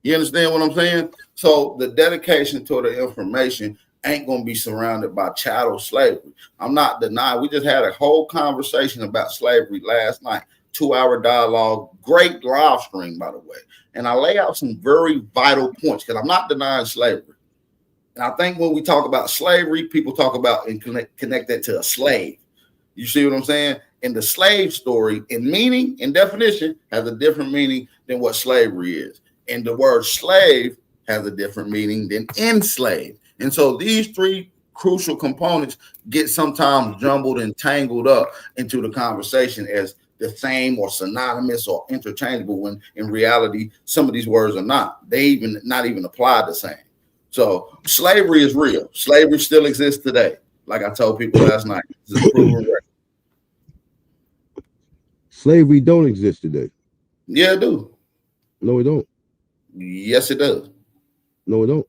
[SPEAKER 9] You understand what I'm saying? So the dedication to the information ain't going to be surrounded by chattel slavery. I'm not denying. We just had a whole conversation about slavery last night, 2-hour dialogue, great live stream, by the way. And I lay out some very vital points because I'm not denying slavery. And I think when we talk about slavery, people talk about and connect that to a slave. You see what I'm saying? And the slave story in meaning and definition has a different meaning than what slavery is. And the word slave has a different meaning than enslaved. And so these three crucial components get sometimes jumbled and tangled up into the conversation as the same or synonymous or interchangeable, when in reality, some of these words are not. They not even apply the same. So slavery is real. Slavery still exists today. Like I told people last night. This is proven record.
[SPEAKER 2] Slavery don't exist today.
[SPEAKER 9] Yeah, it do.
[SPEAKER 2] No, it don't.
[SPEAKER 9] Yes, it does.
[SPEAKER 2] No, it don't.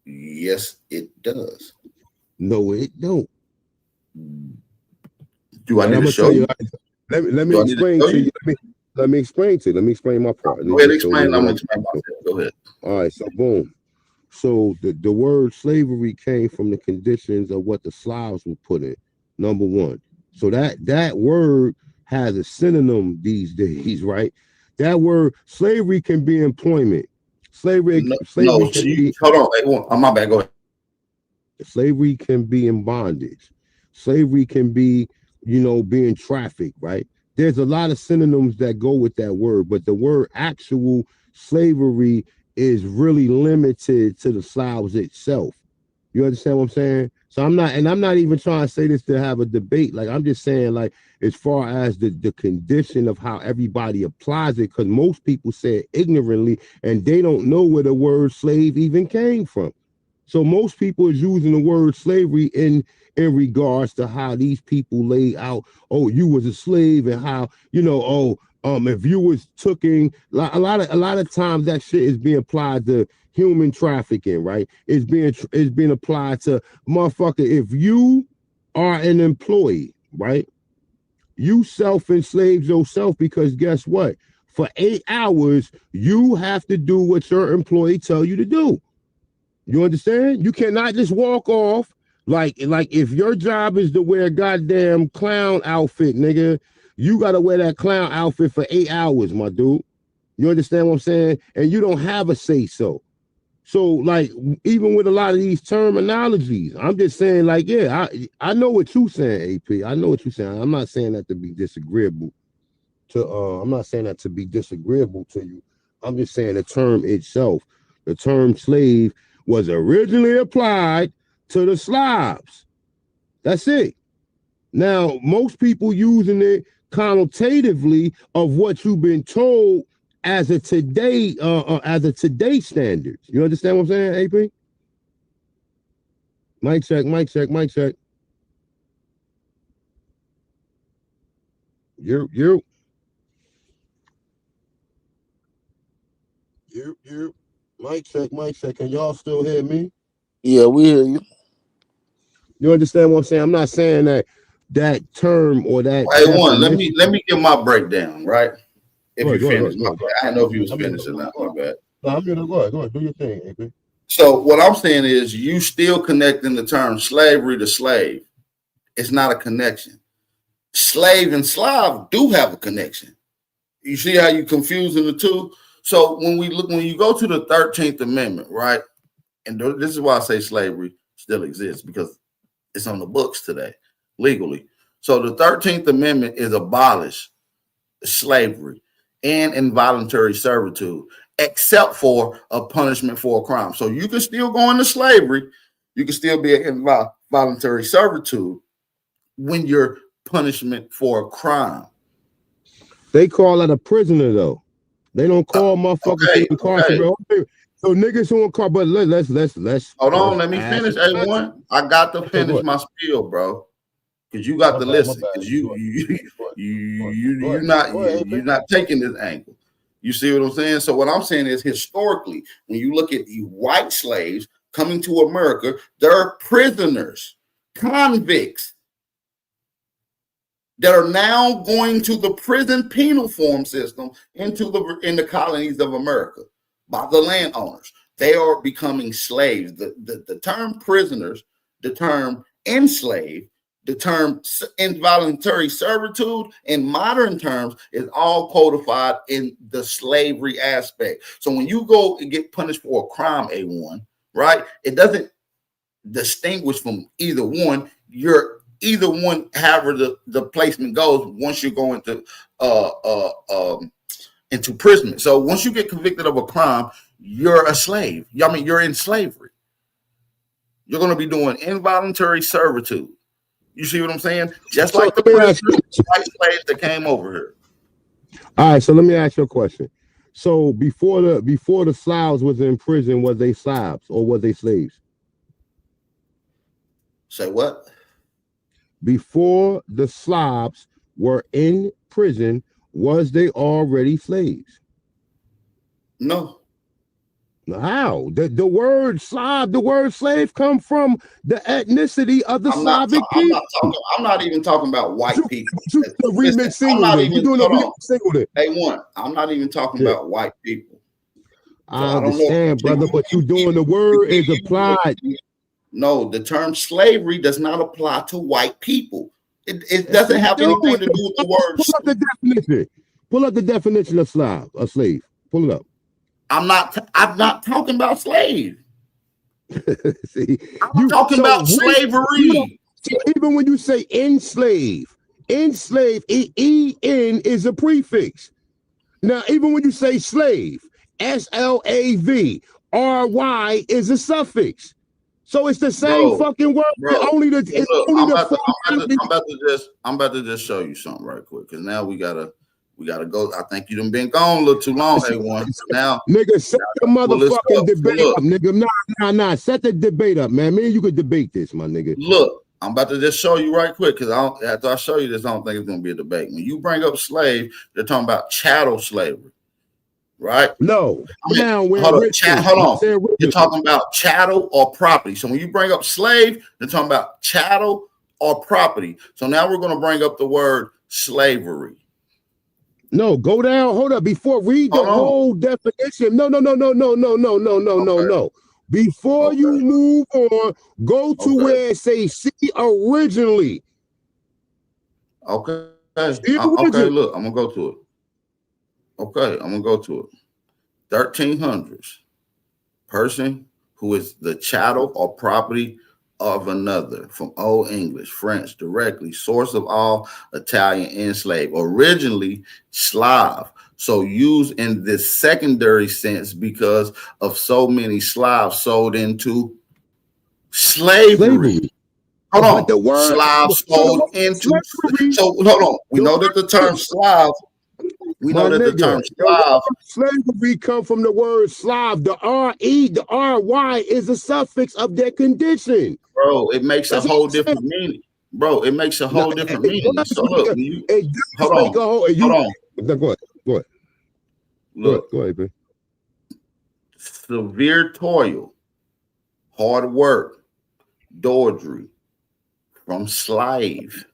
[SPEAKER 9] Yes, it does.
[SPEAKER 2] No, it don't.
[SPEAKER 9] Do I need to show you?
[SPEAKER 2] Let me explain to you. Let me explain to you. Let me explain my part.
[SPEAKER 9] Go ahead, explain. I'm going to explain myself. Go ahead.
[SPEAKER 2] All right, so boom. So the word slavery came from the conditions of what the Slavs would put in, number one. So that word has a synonym these days, right? That word, slavery can be employment. Slavery can be,
[SPEAKER 9] hold on. Oh, my bad. Go ahead.
[SPEAKER 2] Slavery can be in bondage. Slavery can be, being trafficked, right? There's a lot of synonyms that go with that word, but the word actual slavery is really limited to the Slavs itself. You understand what I'm saying? So I'm not even trying to say this to have a debate. Like, I'm just saying, like, as far as the condition of how everybody applies it, because most people say it ignorantly and they don't know where the word slave even came from. So most people is using the word slavery in regards to how these people lay out, oh, you was a slave, and how, you know, if you was taking a lot of times that shit is being applied to human trafficking, right? It's being applied to motherfucker. If you are an employee, right? You self-enslave yourself, because guess what? For 8 hours, you have to do what your employee tell you to do. You understand? You cannot just walk off like if your job is to wear a goddamn clown outfit, nigga, you gotta wear that clown outfit for 8 hours, my dude. You understand what I'm saying? And you don't have a say so. So, like, even with a lot of these terminologies, I'm just saying, like, yeah, I know what you're saying, AP. I know what you're saying. I'm not saying that to be disagreeable to I'm not saying that to be disagreeable to you. I'm just saying the term itself, the term slave, was originally applied to the Slavs. That's it. Now, most people using it connotatively of what you've been told as a today standard. You understand what I'm saying, AP? Mic check, mic check, mic check. You. Mic check, mic check. Can y'all still hear me?
[SPEAKER 15] Yeah, we hear you.
[SPEAKER 2] You understand what I'm saying? I'm not saying that term or that.
[SPEAKER 9] Hey, one, let me give my breakdown, right? If you finish, I don't know if you was finished or not. My bad.
[SPEAKER 2] No, I'm gonna go ahead. Do your thing, AP.
[SPEAKER 9] So what I'm saying is, you still connecting the term slavery to slave. It's not a connection. Slave and Slav do have a connection. You see how you confusing the two? So when you go to the 13th Amendment, right? And this is why I say slavery still exists, because it's on the books today, legally. So the 13th Amendment is abolish slavery and involuntary servitude, except for a punishment for a crime. So you can still go into slavery, you can still be in involuntary servitude when you're punishment for a crime.
[SPEAKER 2] They call it a prisoner, though. They don't call motherfuckers incarcerated. Okay. So niggas who incarcerated, but let's
[SPEAKER 9] hold on, let me finish. A1. I got to finish my spiel, bro. Because you got to listen. Because you're not taking this angle. You see what I'm saying? So what I'm saying is, historically, when you look at the white slaves coming to America, they're prisoners, convicts that are now going to the prison penal form system in the colonies of America by the landowners. They are becoming slaves. The term prisoners, the term enslaved, the term involuntary servitude in modern terms is all codified in the slavery aspect. So when you go and get punished for a crime, A1, right, it doesn't distinguish from either one. You're either one, however the placement goes, once you go into imprisonment. So once you get convicted of a crime, you're a slave. I mean, you're in slavery. You're going to be doing involuntary servitude. You see what I'm saying? Just like the white slaves that came over here.
[SPEAKER 2] All right, so let me ask you a question. So before the Slavs was in prison, was they Slavs or was they slaves?
[SPEAKER 9] Say what?
[SPEAKER 2] Before the Slavs were in prison, was they already slaves?
[SPEAKER 9] No.
[SPEAKER 2] How? The word Slav, the word slave come from the ethnicity of the Slavic people.
[SPEAKER 9] I'm not even talking about white people.
[SPEAKER 2] I'm
[SPEAKER 9] not even talking about white people. So
[SPEAKER 2] I understand, brother, but you doing the word is applied.
[SPEAKER 9] No, the term slavery does not apply to white people. It doesn't have anything to do with the word.
[SPEAKER 2] Pull up the definition. Pull up the definition of slave. Pull it up.
[SPEAKER 9] I'm not talking about slave.
[SPEAKER 2] See,
[SPEAKER 9] I'm talking about slavery.
[SPEAKER 2] Even when you say enslave, en is a prefix. Now, even when you say slave, SLAV, RY is a suffix. So it's the same fucking word. Only the
[SPEAKER 9] I'm about to just show you something right quick, because now we gotta go. I think you done been gone a little too long, A1. Now,
[SPEAKER 2] nigga, set the motherfucking debate up, nigga. Nah. Set the debate up, man. Me and you could debate this, my nigga.
[SPEAKER 9] Look, I'm about to just show you right quick, because after I show you this, I don't think it's gonna be a debate. When you bring up slave, they're talking about chattel slavery, right?
[SPEAKER 2] No.
[SPEAKER 9] Hold on. You're talking about chattel or property. So when you bring up slave, they're talking about chattel or property. So now we're gonna bring up the word slavery.
[SPEAKER 2] No, go down. Hold up. Before read the whole definition. No. Before you move on, go to where it says see originally.
[SPEAKER 9] Okay. Okay, look, I'm gonna go to it. Okay, I'm gonna go to it. 1300s. Person who is the chattel or property of another, from Old English, French, directly, source of all Italian enslaved, originally Slav. So used in this secondary sense because of so many Slavs sold into slavery. Hold on. The word Slav sold into slavery. So hold on. We know that the term Slav. We know that the term Slav.
[SPEAKER 2] Slavery come from the word Slav. The R-E, the R-Y is a suffix of their condition.
[SPEAKER 9] Bro, it makes a whole different meaning. Bro, it makes a whole different meaning. So look, hold on.
[SPEAKER 2] Go ahead, man.
[SPEAKER 9] Severe toil, hard work, dawdry, from slave,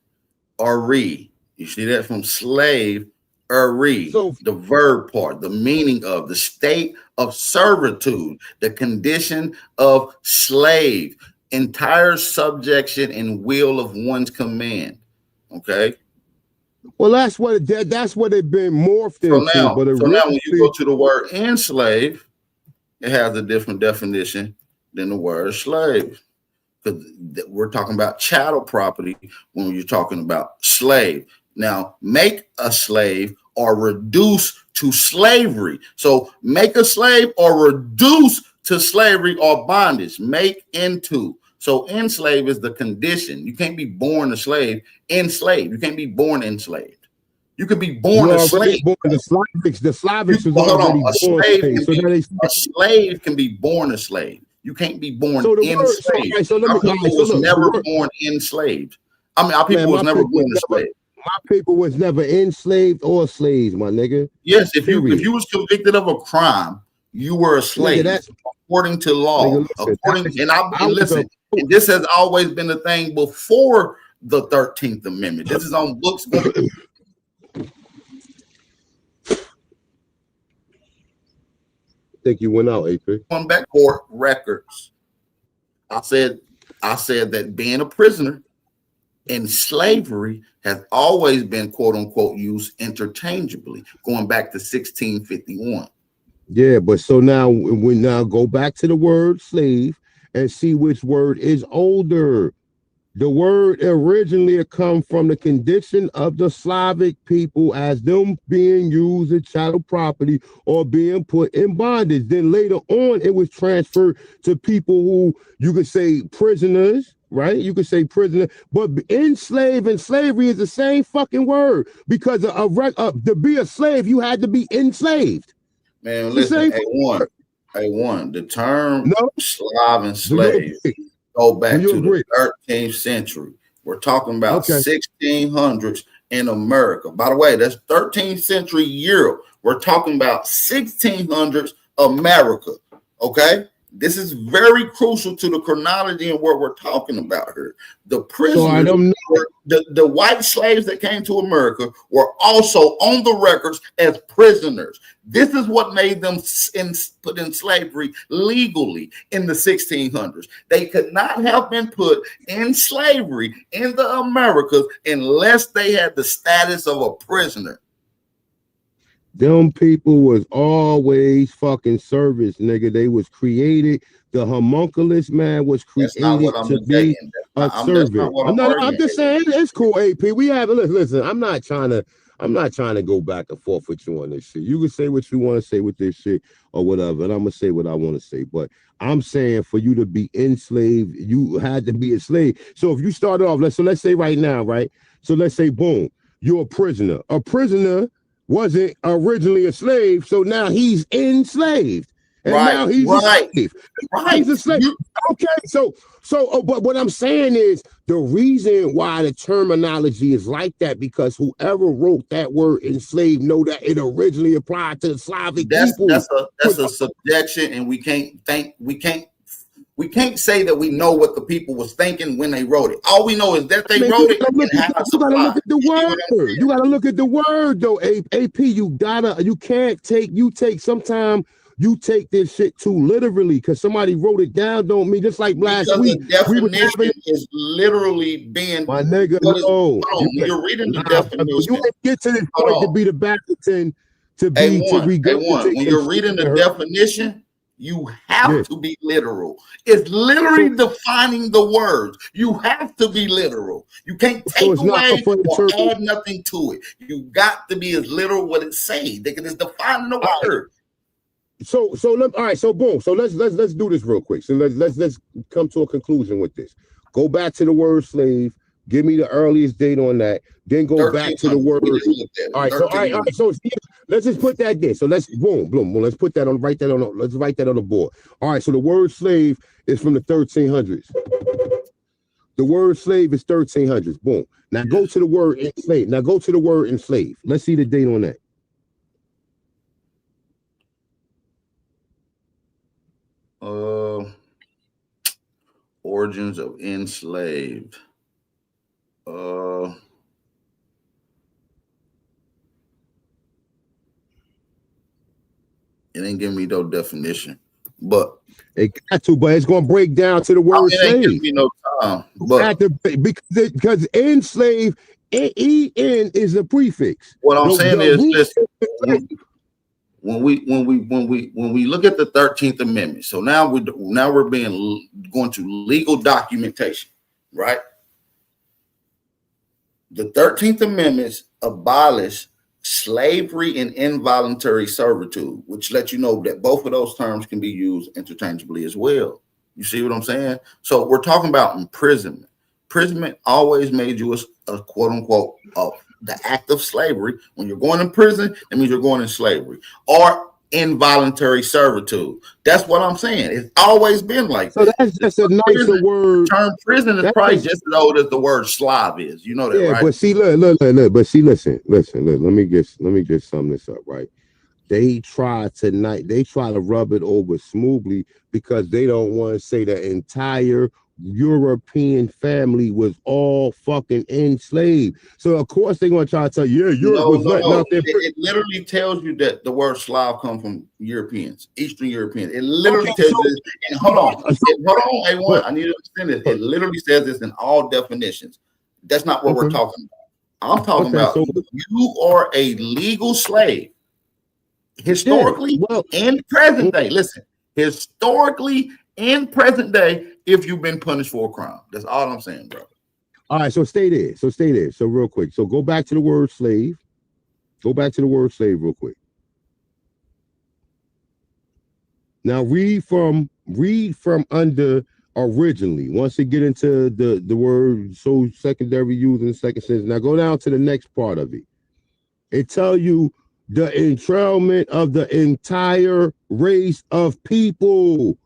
[SPEAKER 9] you see that? From slave, so, the verb part, the meaning of, the state of servitude, the condition of slave, entire subjection and will of one's command. Okay.
[SPEAKER 2] Well, that's what it been morphed into.
[SPEAKER 9] Now when you go to the word enslave, it has a different definition than the word slave, because we're talking about chattel property when you're talking about slave. Now, make a slave or reduce to slavery. So make a slave or reduce to slavery or bondage. Make into. So enslave is the condition. You can't be born a slave, enslaved. You can't be born enslaved. You could be born a slave.
[SPEAKER 2] The Slavics was already born.
[SPEAKER 9] A slave can be born a slave. You can't be born enslaved. Our people was never born enslaved. I mean, our people was never born enslaved.
[SPEAKER 2] My people was never enslaved or slaves, my nigga.
[SPEAKER 9] Yes, if you was convicted of a crime, you were a slave, according to law. Listen, and this has always been the thing before the 13th Amendment. This is on books.
[SPEAKER 2] I think you went out, AP.
[SPEAKER 9] Going back court records. I said that being a prisoner in slavery has always been, quote unquote, used interchangeably, going back to 1651.
[SPEAKER 2] Yeah, but so now we go back to the word slave and see which word is older. The word originally come from the condition of the Slavic people as them being used as chattel property or being put in bondage. Then later on, it was transferred to people who you could say prisoners, right? You could say prisoner, but enslaved and slavery is the same fucking word, because to be a slave, you had to be enslaved.
[SPEAKER 9] Man, listen, A1, the term Slav and slave go back to the 13th century. We're talking about 1600s in America. By the way, that's 13th century Europe. We're talking about 1600s America. Okay. This is very crucial to the chronology and what we're talking about here. The prisoners, the white slaves that came to America were also on the records as prisoners. This is what made them put in slavery legally in the 1600s. They could not have been put in slavery in the Americas unless they had the status of a prisoner.
[SPEAKER 2] Them people was always fucking service, nigga. They was created. The homunculus man was created to be a servant. No, I'm just saying it's cool, AP. We have listen. I'm not trying I'm not trying to go back and forth with you on this shit. You can say what you want to say with this shit or whatever, and I'm gonna say what I want to say. But I'm saying for you to be enslaved, you had to be a slave. So if you start off, let's say right now, right? So let's say, boom, you're a prisoner. A prisoner wasn't originally a slave, so now he's enslaved. And now he's a slave. He's a slave. Okay, but what I'm saying is the reason why the terminology is like that, because whoever wrote that word enslaved know that it originally applied to the Slavic people.
[SPEAKER 9] That's a subjection, and we can't say that we know what the people was thinking when they wrote it. All we know is that they wrote it. You
[SPEAKER 2] gotta look at the word. You gotta look at the word, though. AP, you take this shit too literally because somebody wrote it down. Don't mean just like last week.
[SPEAKER 9] The definition is literally being.
[SPEAKER 2] My nigga,
[SPEAKER 9] you're reading the definition.
[SPEAKER 2] You ain't get to this point to be the Baptist to be to
[SPEAKER 9] regurgitate. When you're reading the definition, you have to be literal. It's literally defining the words. You have to be literal. You can't take away or add nothing to it. You got to be as literal what it say. It's defining the word.
[SPEAKER 2] So boom. So let's do this real quick. So let's come to a conclusion with this. Go back to the word slave. Give me the earliest date on that. Then go back to the word. All right. So let's just put that there. So let's boom. Let's put that on. Let's write that on the board. All right. So the word slave is from the 1300s. The word slave is 1300s. Boom. Now go to the word enslaved. Let's see the date on that.
[SPEAKER 9] Origins of enslaved. It ain't giving me no definition, but
[SPEAKER 2] it got to. But it's gonna break down to the word slave.
[SPEAKER 9] It ain't giving me no time, but
[SPEAKER 2] because enslaved, en is a prefix.
[SPEAKER 9] What I'm saying is, listen. When we look at the 13th Amendment, so now we're going to legal documentation, right? The 13th Amendment abolished slavery and involuntary servitude, which lets you know that both of those terms can be used interchangeably as well. You see what I'm saying? So we're talking about imprisonment. Imprisonment always made you a quote unquote the act of slavery. When you're going in prison, that means you're going in slavery or involuntary servitude. That's what I'm saying. It's always been like that.
[SPEAKER 2] So that's just a nicer word.
[SPEAKER 9] Term prison is probably just as old as the word Slav is. You know that, right?
[SPEAKER 2] But see, look. But see, listen. Let me just sum this up, right? They try to rub it over smoothly because they don't want to say the entire European family was all fucking enslaved. So of course they're gonna try to tell you, Europe was letting out their.
[SPEAKER 9] It literally tells you that the word Slav comes from Europeans, Eastern Europeans. It literally tells you this. And hold on, A1. I need to understand this. It literally says this in all definitions. That's not what we're talking about. I'm talking about you are a legal slave. Historically, in present day. Listen, historically in present day, if you've been punished for a crime. That's all I'm saying, bro.
[SPEAKER 2] All right, so stay there. So real quick. So go back to the word slave. Real quick. Now read from under originally. Once you get into the word so secondary use in the second sentence. Now go down to the next part of it. It tell you the entrailment of the entire race of people.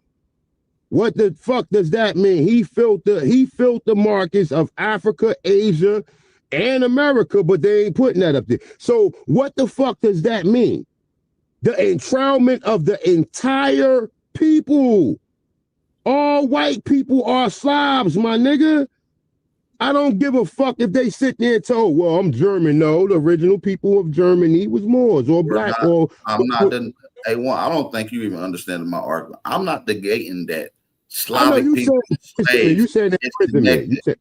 [SPEAKER 2] What the fuck does that mean? He filled the markets of Africa, Asia, and America, but they ain't putting that up there. So what the fuck does that mean? The entrailment of the entire people. All white people are Slavs, my nigga. I don't give a fuck if they sit there and tell, well, I'm German. No, the original people of Germany was Moors or black.
[SPEAKER 9] I don't think you even understand my argument. I'm not negating that Slavic people.
[SPEAKER 2] You said that.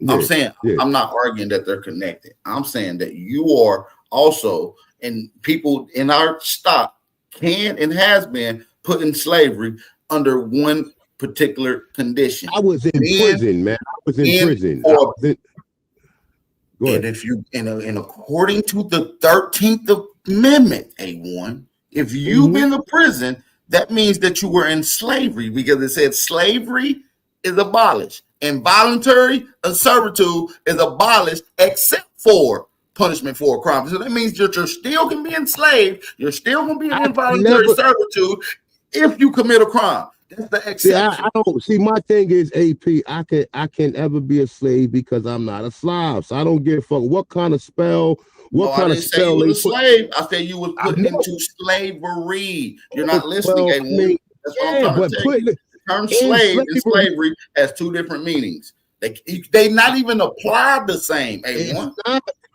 [SPEAKER 9] I'm saying I'm not arguing that they're connected. I'm saying that you are also, and people in our stock can and has been put in slavery under one particular condition.
[SPEAKER 2] I was in prison, man. I was in prison.
[SPEAKER 9] And if you and according to the 13th Amendment, A1, if you've been to prison, that means that you were in slavery because it said slavery is abolished. Involuntary servitude is abolished except for punishment for a crime. So that means that you still can be enslaved. You're still going to be in involuntary servitude if you commit a crime. That's the exception.
[SPEAKER 2] I don't see. My thing is, AP. I can ever be a slave because I'm not a Slav. So I don't give a fuck what kind of spell. What kind of spell?
[SPEAKER 9] I didn't say you were a slave. I said you was put into slavery. You're not listening, A1. That's what I'm trying to tell you. The term slave and slavery has two different meanings. They not even apply the same, A1.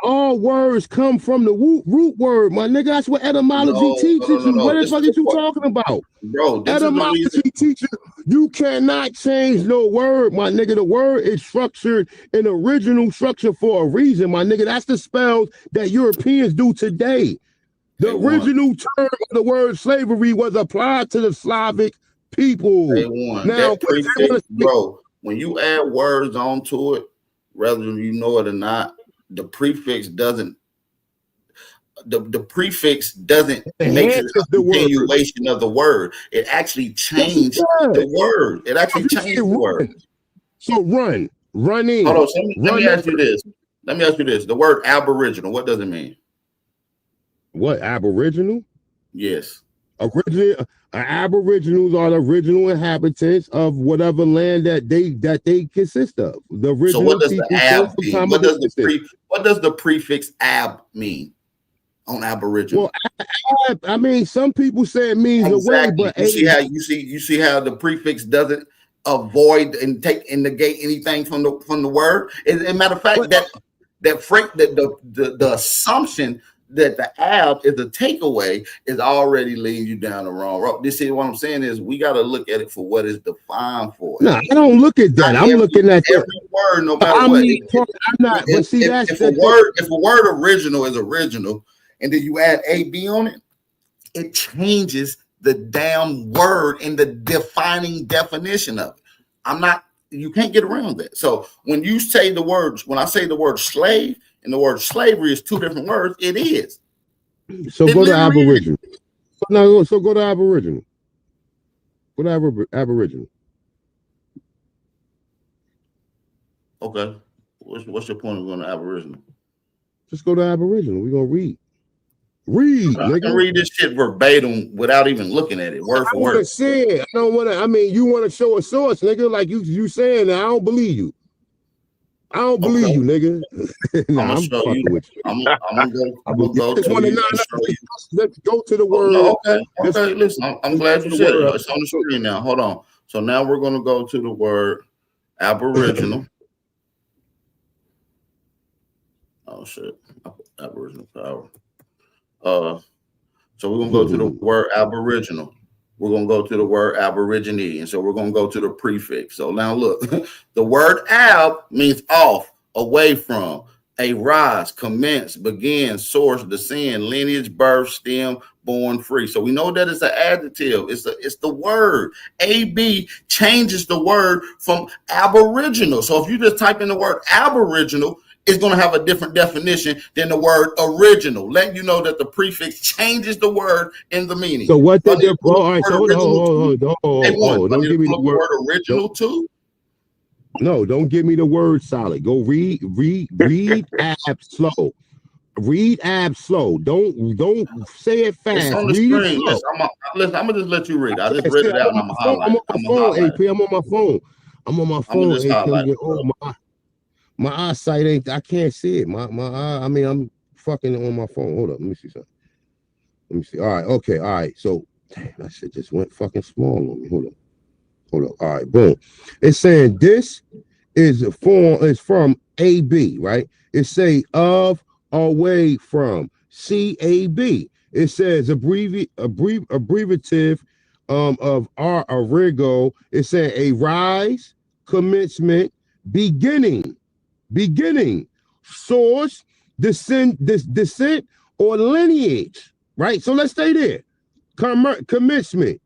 [SPEAKER 2] All words come from the root word, my nigga. That's what etymology teaches you. What the fuck are you talking about?
[SPEAKER 9] Bro,
[SPEAKER 2] etymology teaches you cannot change no word, my nigga. The word is structured in original structure for a reason, my nigga. That's the spells that Europeans do today. The original term of the word slavery was applied to the Slavic people.
[SPEAKER 9] Now, prefix, bro, when you add words onto it, whether you know it or not, the prefix doesn't make it a continuation of the word. It actually changed the word. It actually changed the word.
[SPEAKER 2] So running.
[SPEAKER 9] Hold on, let me ask you this. The word Aboriginal, what does it mean?
[SPEAKER 2] What, Aboriginal?
[SPEAKER 9] Yes.
[SPEAKER 2] Aboriginals are the original inhabitants of whatever land that they consist of. The original.
[SPEAKER 9] So what does the ab mean? What does the prefix ab mean on Aboriginal?
[SPEAKER 2] Well, I mean, some people say it means away, but
[SPEAKER 9] you see how the prefix doesn't avoid and negate anything from the word. As a matter of fact, the assumption that the ab is a takeaway is already leading you down the wrong road. This is what I'm saying is we got to look at it for what is defined for.
[SPEAKER 2] No, I don't look at that. I'm looking at
[SPEAKER 9] every word, no matter what. If a word original is original, and then you add AB on it, it changes the damn word in the defining definition of it. You can't get around that. So when I say the word slave, and the word slavery is two different words, it is.
[SPEAKER 2] So go to Aboriginal. So go to Aboriginal. Go to Aboriginal.
[SPEAKER 9] Okay. What's your point of going to Aboriginal?
[SPEAKER 2] Just go to Aboriginal. We're gonna read.
[SPEAKER 9] I can read this shit verbatim without even looking at it, word for word.
[SPEAKER 2] I don't want to. I mean, you want to show a source, nigga, like you saying that. I don't believe you. I don't believe you, nigga. Nah, I'm fucking with you. I'm gonna go let's go to the word.
[SPEAKER 9] Okay. Listen, I'm glad you said it. It's on the screen now. Hold on. So now we're gonna go to the word Aboriginal. Oh shit. Aboriginal power. So we're gonna go to the word Aboriginal. We're going to go to the word Aborigine. And so we're going to go to the prefix. So now look, the word ab means off, away from, a rise, commence, begin, source, descend, lineage, birth, stem, born, free. So we know that it's an adjective. It's the word. AB changes the word from Aboriginal. So if you just type in the word Aboriginal, it's going to have a different definition than the word original, letting you know that the prefix changes the word in the meaning.
[SPEAKER 2] So what did the all right? So don't give me the word
[SPEAKER 9] original too.
[SPEAKER 2] No, don't give me the word solid. Go read ab slow. Read ab slow. Don't say it fast.
[SPEAKER 9] It's on the screen. Listen, I'm gonna just let you read. I just read it out. I'm on
[SPEAKER 2] my phone, AP. I'm on my phone. I'm on my phone, AP. Oh my eyesight ain't. I can't see it. My eye. I mean, I'm fucking on my phone. Hold up. Let me see something. Let me see. All right. Okay. All right. So, damn, that shit just went fucking small on me. Hold up. All right. Boom. It's saying this is from AB, right? It say of, away from, CAB. It says abbreviative of R origo. It said a rise, commencement, beginning, source, descent or lineage, right? So let's stay there. Commencement,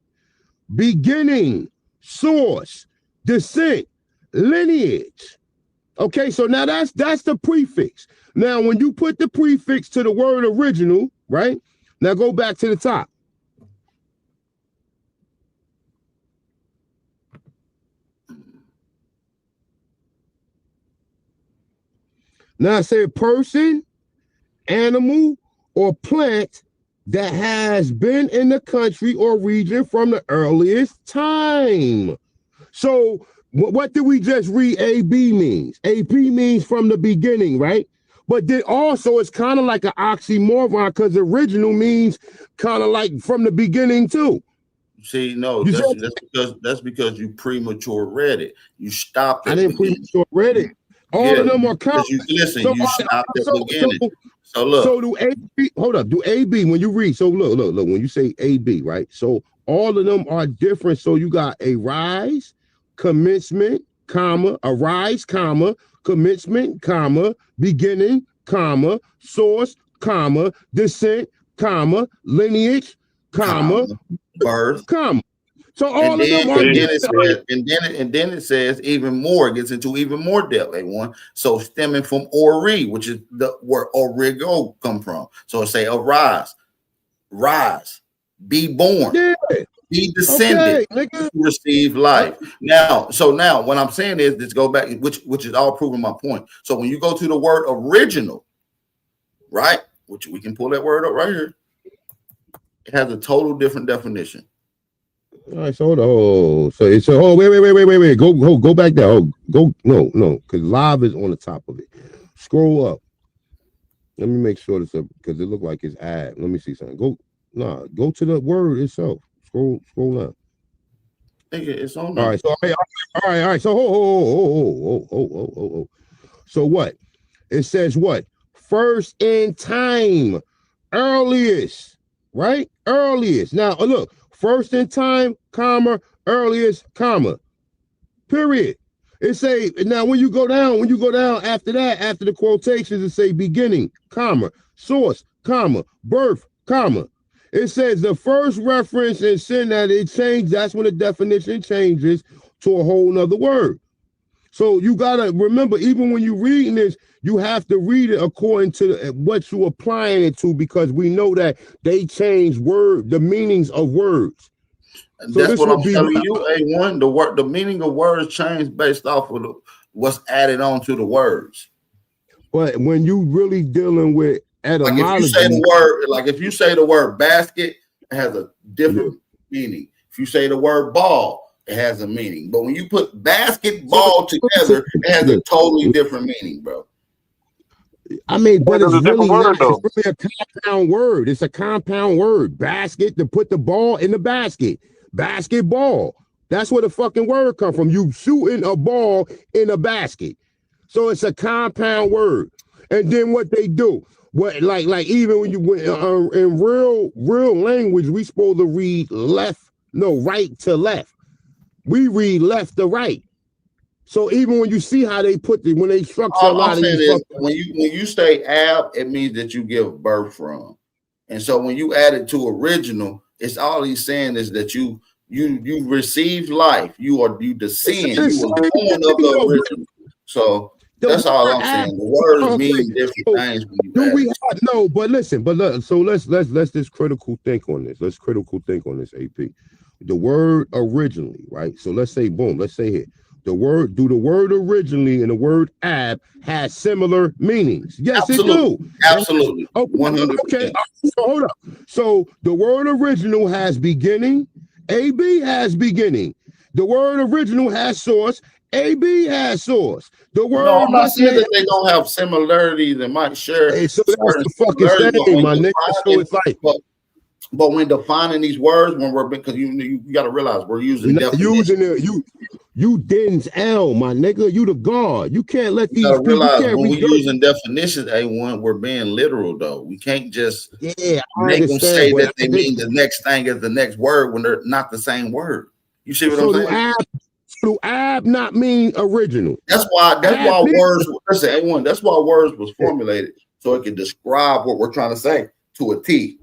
[SPEAKER 2] beginning, source, descent, lineage. Okay, so now that's the prefix. Now, when you put the prefix to the word original, right? Now go back to the top. Now I say person, animal, or plant that has been in the country or region from the earliest time. So what did we just read AB means? AB means from the beginning, right? But then also it's kind of like an oxymoron because original means kind of like from the beginning too.
[SPEAKER 9] See, no, that's because you premature read it. You stopped.
[SPEAKER 2] I didn't premature read it. All of them are common.
[SPEAKER 9] Listen, you stopped at the beginning. So look.
[SPEAKER 2] So do AB, hold up, do AB when you read. So look, when you say AB, right? So all of them are different. So you got a rise, commencement, comma, a rise, comma, commencement, comma, beginning, comma, source, comma, descent, comma, lineage, comma,
[SPEAKER 9] birth,
[SPEAKER 2] comma. So all of them are
[SPEAKER 9] and then it says even more. It gets into even more depth. A1. So stemming from ori, which is where origo come from. So it say arise, rise, be born, be descended, receive life. Now what I'm saying is let's go back, which is all proving my point. So when you go to the word original, right, which we can pull that word up right here, it has a total different definition.
[SPEAKER 2] All right, so hold on. So it's wait. Go back there. No, because live is on the top of it. Scroll up. Let me make sure this up because it looked like it's ad. Let me see something. Go to the word itself. Scroll down.
[SPEAKER 9] It's on.
[SPEAKER 2] All right. So all right. So So what? It says what? First in time, earliest, right? Earliest. Now look. First in time, comma, earliest, comma, period. It say, now when you go down after that, after the quotations, it say beginning, comma, source, comma, birth, comma. It says the first reference and sin that it changed, that's when the definition changes to a whole nother word. So you gotta remember, even when you're reading this, you have to read it according to what you're applying it to, because we know that they change the meanings of words.
[SPEAKER 9] So that's what I'm telling you. A1, the meaning of words change based off of what's added on to the words.
[SPEAKER 2] But when you really dealing with etymology,
[SPEAKER 9] if you say the word basket, it has a different meaning. If you say the word ball, it has a meaning. But when you put basketball together, it has a totally different meaning, bro.
[SPEAKER 2] I mean, but it's really not. It's really a compound word. It's a compound word. Basket, to put the ball in the basket. Basketball. That's where the fucking word come from. You shooting a ball in a basket. So it's a compound word. And then what they do, like even when you in real language, we supposed to read right to left. We read left to right. So even when you see how they when they structure a lot of these,
[SPEAKER 9] when you say ab, it means that you give birth from. And so when you add it to original, it's all he's saying is that you receive life, you descend, you were born of the original. So that's all I'm saying. The words mean different things when you add.
[SPEAKER 2] But listen, so let's just critical think on this. Let's critical think on this, AP. The word originally, right? So let's say here. The word originally and the word ab has similar meanings. Yes, it do.
[SPEAKER 9] Absolutely. 100%.
[SPEAKER 2] Okay. So hold up. So the word original has beginning. AB has beginning. The word original has source. AB has source. The word.
[SPEAKER 9] No, I'm not saying that they don't have similarities and might share.
[SPEAKER 2] Hey, so that's the fucking thing, my nigga. So it's like.
[SPEAKER 9] But when defining these words, because you got to realize we're using definitions.
[SPEAKER 2] You Den's L, my nigga. You the God. You can't let these people.
[SPEAKER 9] Realize when we're using definitions, A1, we're being literal though. We can't just make them say that they mean the next thing as the next word when they're not the same word. You see what I'm saying?
[SPEAKER 2] Do ab not mean original?
[SPEAKER 9] That's why words. Listen, A1. That's why words was formulated so it can describe what we're trying to say to a T.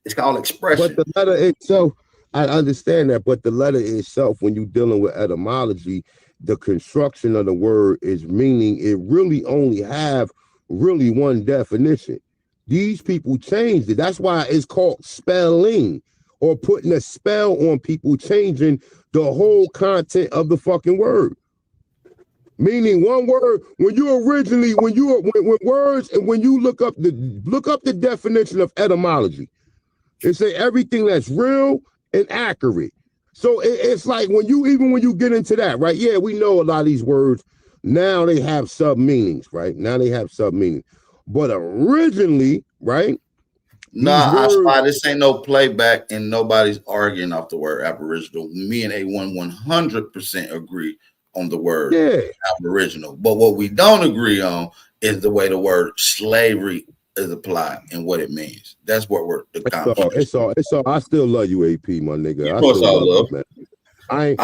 [SPEAKER 9] It's called expression.
[SPEAKER 2] But the letter itself, I understand that, but the letter itself, when you're dealing with etymology, the construction of the word is meaning it really only have really one definition. These people changed it. That's why it's called spelling, or putting a spell on people, changing the whole content of the fucking word. Meaning one word, when words, and when you look up the definition of etymology, it say everything that's real and accurate. So it's like when you get into that, right? Yeah, we know a lot of these words now they have sub meanings, right? Now they have sub meanings, but originally, right?
[SPEAKER 9] Nah, I spy this ain't no playback, and nobody's arguing off the word Aboriginal. Me and A1 100% agree on the word Aboriginal, but what we don't agree on is the way the word slavery is applied and what it means. That's what we're the conflict.
[SPEAKER 2] It's all. I still love you, AP, my nigga.
[SPEAKER 9] You know it's all love.
[SPEAKER 2] You, man.
[SPEAKER 9] I'm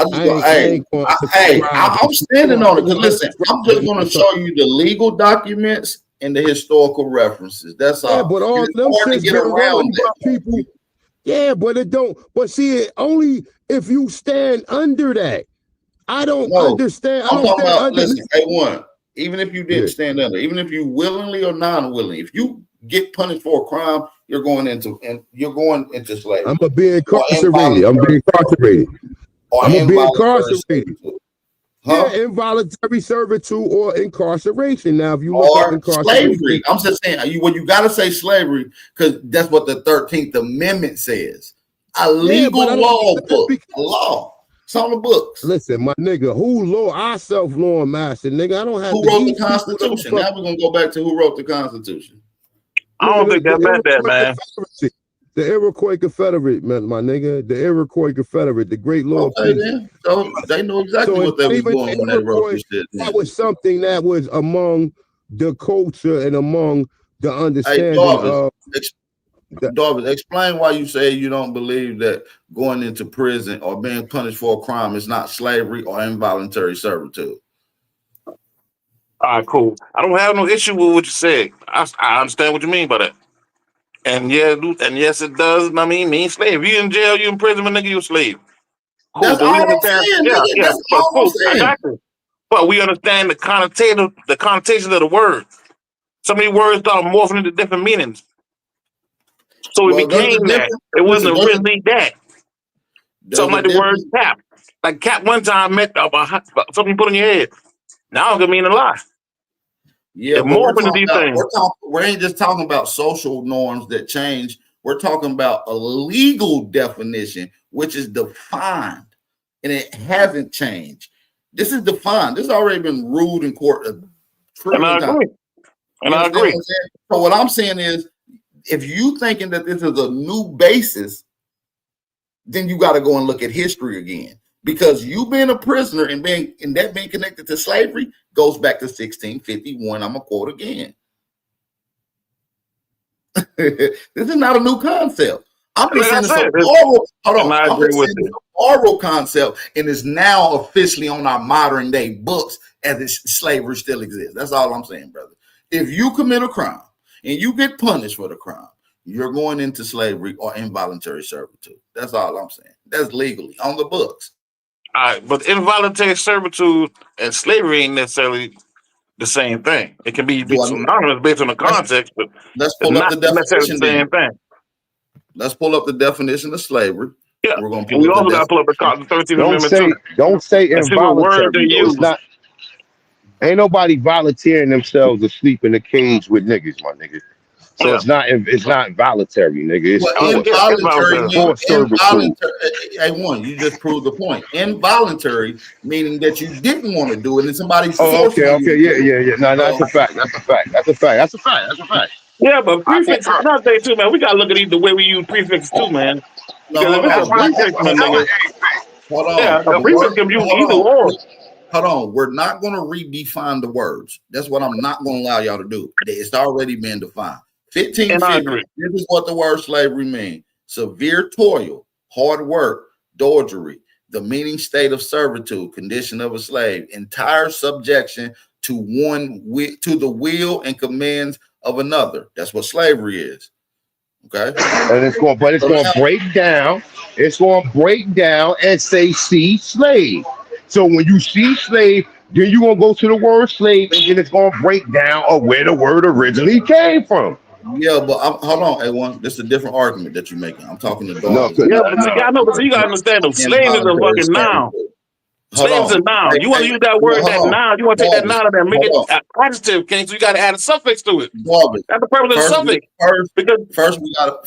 [SPEAKER 9] standing on it because listen, I'm just going to show you the legal documents and the historical references. That's all.
[SPEAKER 2] Yeah, but all them shit's been around people. Yeah, but it don't. But see, it only if you stand under that. I don't understand.
[SPEAKER 9] I'm talking about. Listen, A1. Even if you didn't stand under, even if you willingly or non-willingly, if you get punished for a crime, you're going into slavery.
[SPEAKER 2] I'm gonna be incarcerated. I'm gonna be incarcerated. Huh? Yeah, involuntary servitude or incarceration. Now, if you look at incarceration,
[SPEAKER 9] slavery, I'm just saying you got to say slavery because that's what the 13th Amendment says. A legal law book, a law. It's on the books.
[SPEAKER 2] Listen, my nigga, who law? I self-law master, nigga. I don't have.
[SPEAKER 9] Who wrote the Constitution? Now we're gonna go back to who wrote the Constitution.
[SPEAKER 16] I don't think that meant that, man.
[SPEAKER 2] The Iroquois Confederate, man, my nigga. The Iroquois Confederate, the great Lord.
[SPEAKER 9] Okay, then. So they know exactly what they was doing when they wrote this shit.
[SPEAKER 2] That was something that was among the culture and among the understanding of.
[SPEAKER 9] Darvis, explain why you say you don't believe that going into prison or being punished for a crime is not slavery or involuntary servitude.
[SPEAKER 16] All right, cool. I don't have no issue with what you said. I understand what you mean by that. And yes, it does. I mean slave. You in jail, you in prison, my nigga, you a slave. Cool.
[SPEAKER 9] That's all I'm saying, nigga. That's all I'm saying.
[SPEAKER 16] I got you. But we understand the connotation of the word. So many words start morphing into different meanings. So it became that. It wasn't really that. Something like the word cap. Like cap one time meant something you put on your head. Now it can mean a lot.
[SPEAKER 9] Yeah, we ain't just talking about social norms that change. We're talking about a legal definition, which is defined, and it hasn't changed. This is defined. This has already been ruled in court.
[SPEAKER 16] And I agree.
[SPEAKER 9] So what I'm saying is, if you thinking that this is a new basis, then you got to go and look at history again. Because you being a prisoner and being connected to slavery goes back to 1651. I'm gonna quote again. This is not a new concept. I'm just saying it's an oral concept, and it's now officially on our modern day books as slavery still exists. That's all I'm saying, brother. If you commit a crime and you get punished for the crime, you're going into slavery or involuntary servitude. That's all I'm saying. That's legally on the books.
[SPEAKER 16] All right, but involuntary servitude and slavery ain't necessarily the same thing. It can be synonymous based on the context, but
[SPEAKER 9] let's pull up the definition.
[SPEAKER 16] Same thing.
[SPEAKER 9] Let's pull up the definition of slavery.
[SPEAKER 16] Yeah, we're going to. We also got to pull up the 13th Amendment.
[SPEAKER 2] Don't say involuntary. It's not. Ain't nobody volunteering themselves to sleep in a cage with niggas, my nigga. So it's not voluntary, nigga.
[SPEAKER 9] Involuntary. You just proved the point. Involuntary meaning that you didn't want to do it, and somebody.
[SPEAKER 2] Okay, yeah. No, that's a fact. That's a fact.
[SPEAKER 16] Yeah, but prefixes. Another thing too, man. We gotta look at the way we use prefixes too, man.
[SPEAKER 9] Hold on.
[SPEAKER 16] Yeah, a prefix can be used either or.
[SPEAKER 9] Hold on, we're not going to redefine the words. That's what I'm not going to allow y'all to do. It's already been defined. 1550, this is what the word slavery means. Severe toil, hard work, drudgery, the meaning state of servitude, condition of a slave, entire subjection to the will and commands of another. That's what slavery is. Okay.
[SPEAKER 2] And it's going to break down. It's going to break down and say, see, slave. So when you see slave, then you're gonna go to the word slave, and then it's gonna break down of where the word originally came from.
[SPEAKER 9] Yeah, but hold on, A1. This is a different argument that you're making. I'm talking to
[SPEAKER 2] No,
[SPEAKER 9] Darvis
[SPEAKER 16] Yeah,
[SPEAKER 9] now.
[SPEAKER 16] but see, I know, but see, you gotta understand them. Slave is a
[SPEAKER 9] Involuntary
[SPEAKER 16] fucking noun.
[SPEAKER 9] servitude. Hold
[SPEAKER 16] Slave is a
[SPEAKER 9] on.
[SPEAKER 16] noun. You want to use that
[SPEAKER 9] No,
[SPEAKER 16] word, that
[SPEAKER 9] hold on.
[SPEAKER 16] noun. You want to take that
[SPEAKER 9] Darvis,
[SPEAKER 16] noun and make
[SPEAKER 9] hold
[SPEAKER 16] it
[SPEAKER 9] on.
[SPEAKER 16] an adjective, King. So you got to add a suffix to it.
[SPEAKER 9] Darvis,
[SPEAKER 16] That's the purpose of the suffix. Because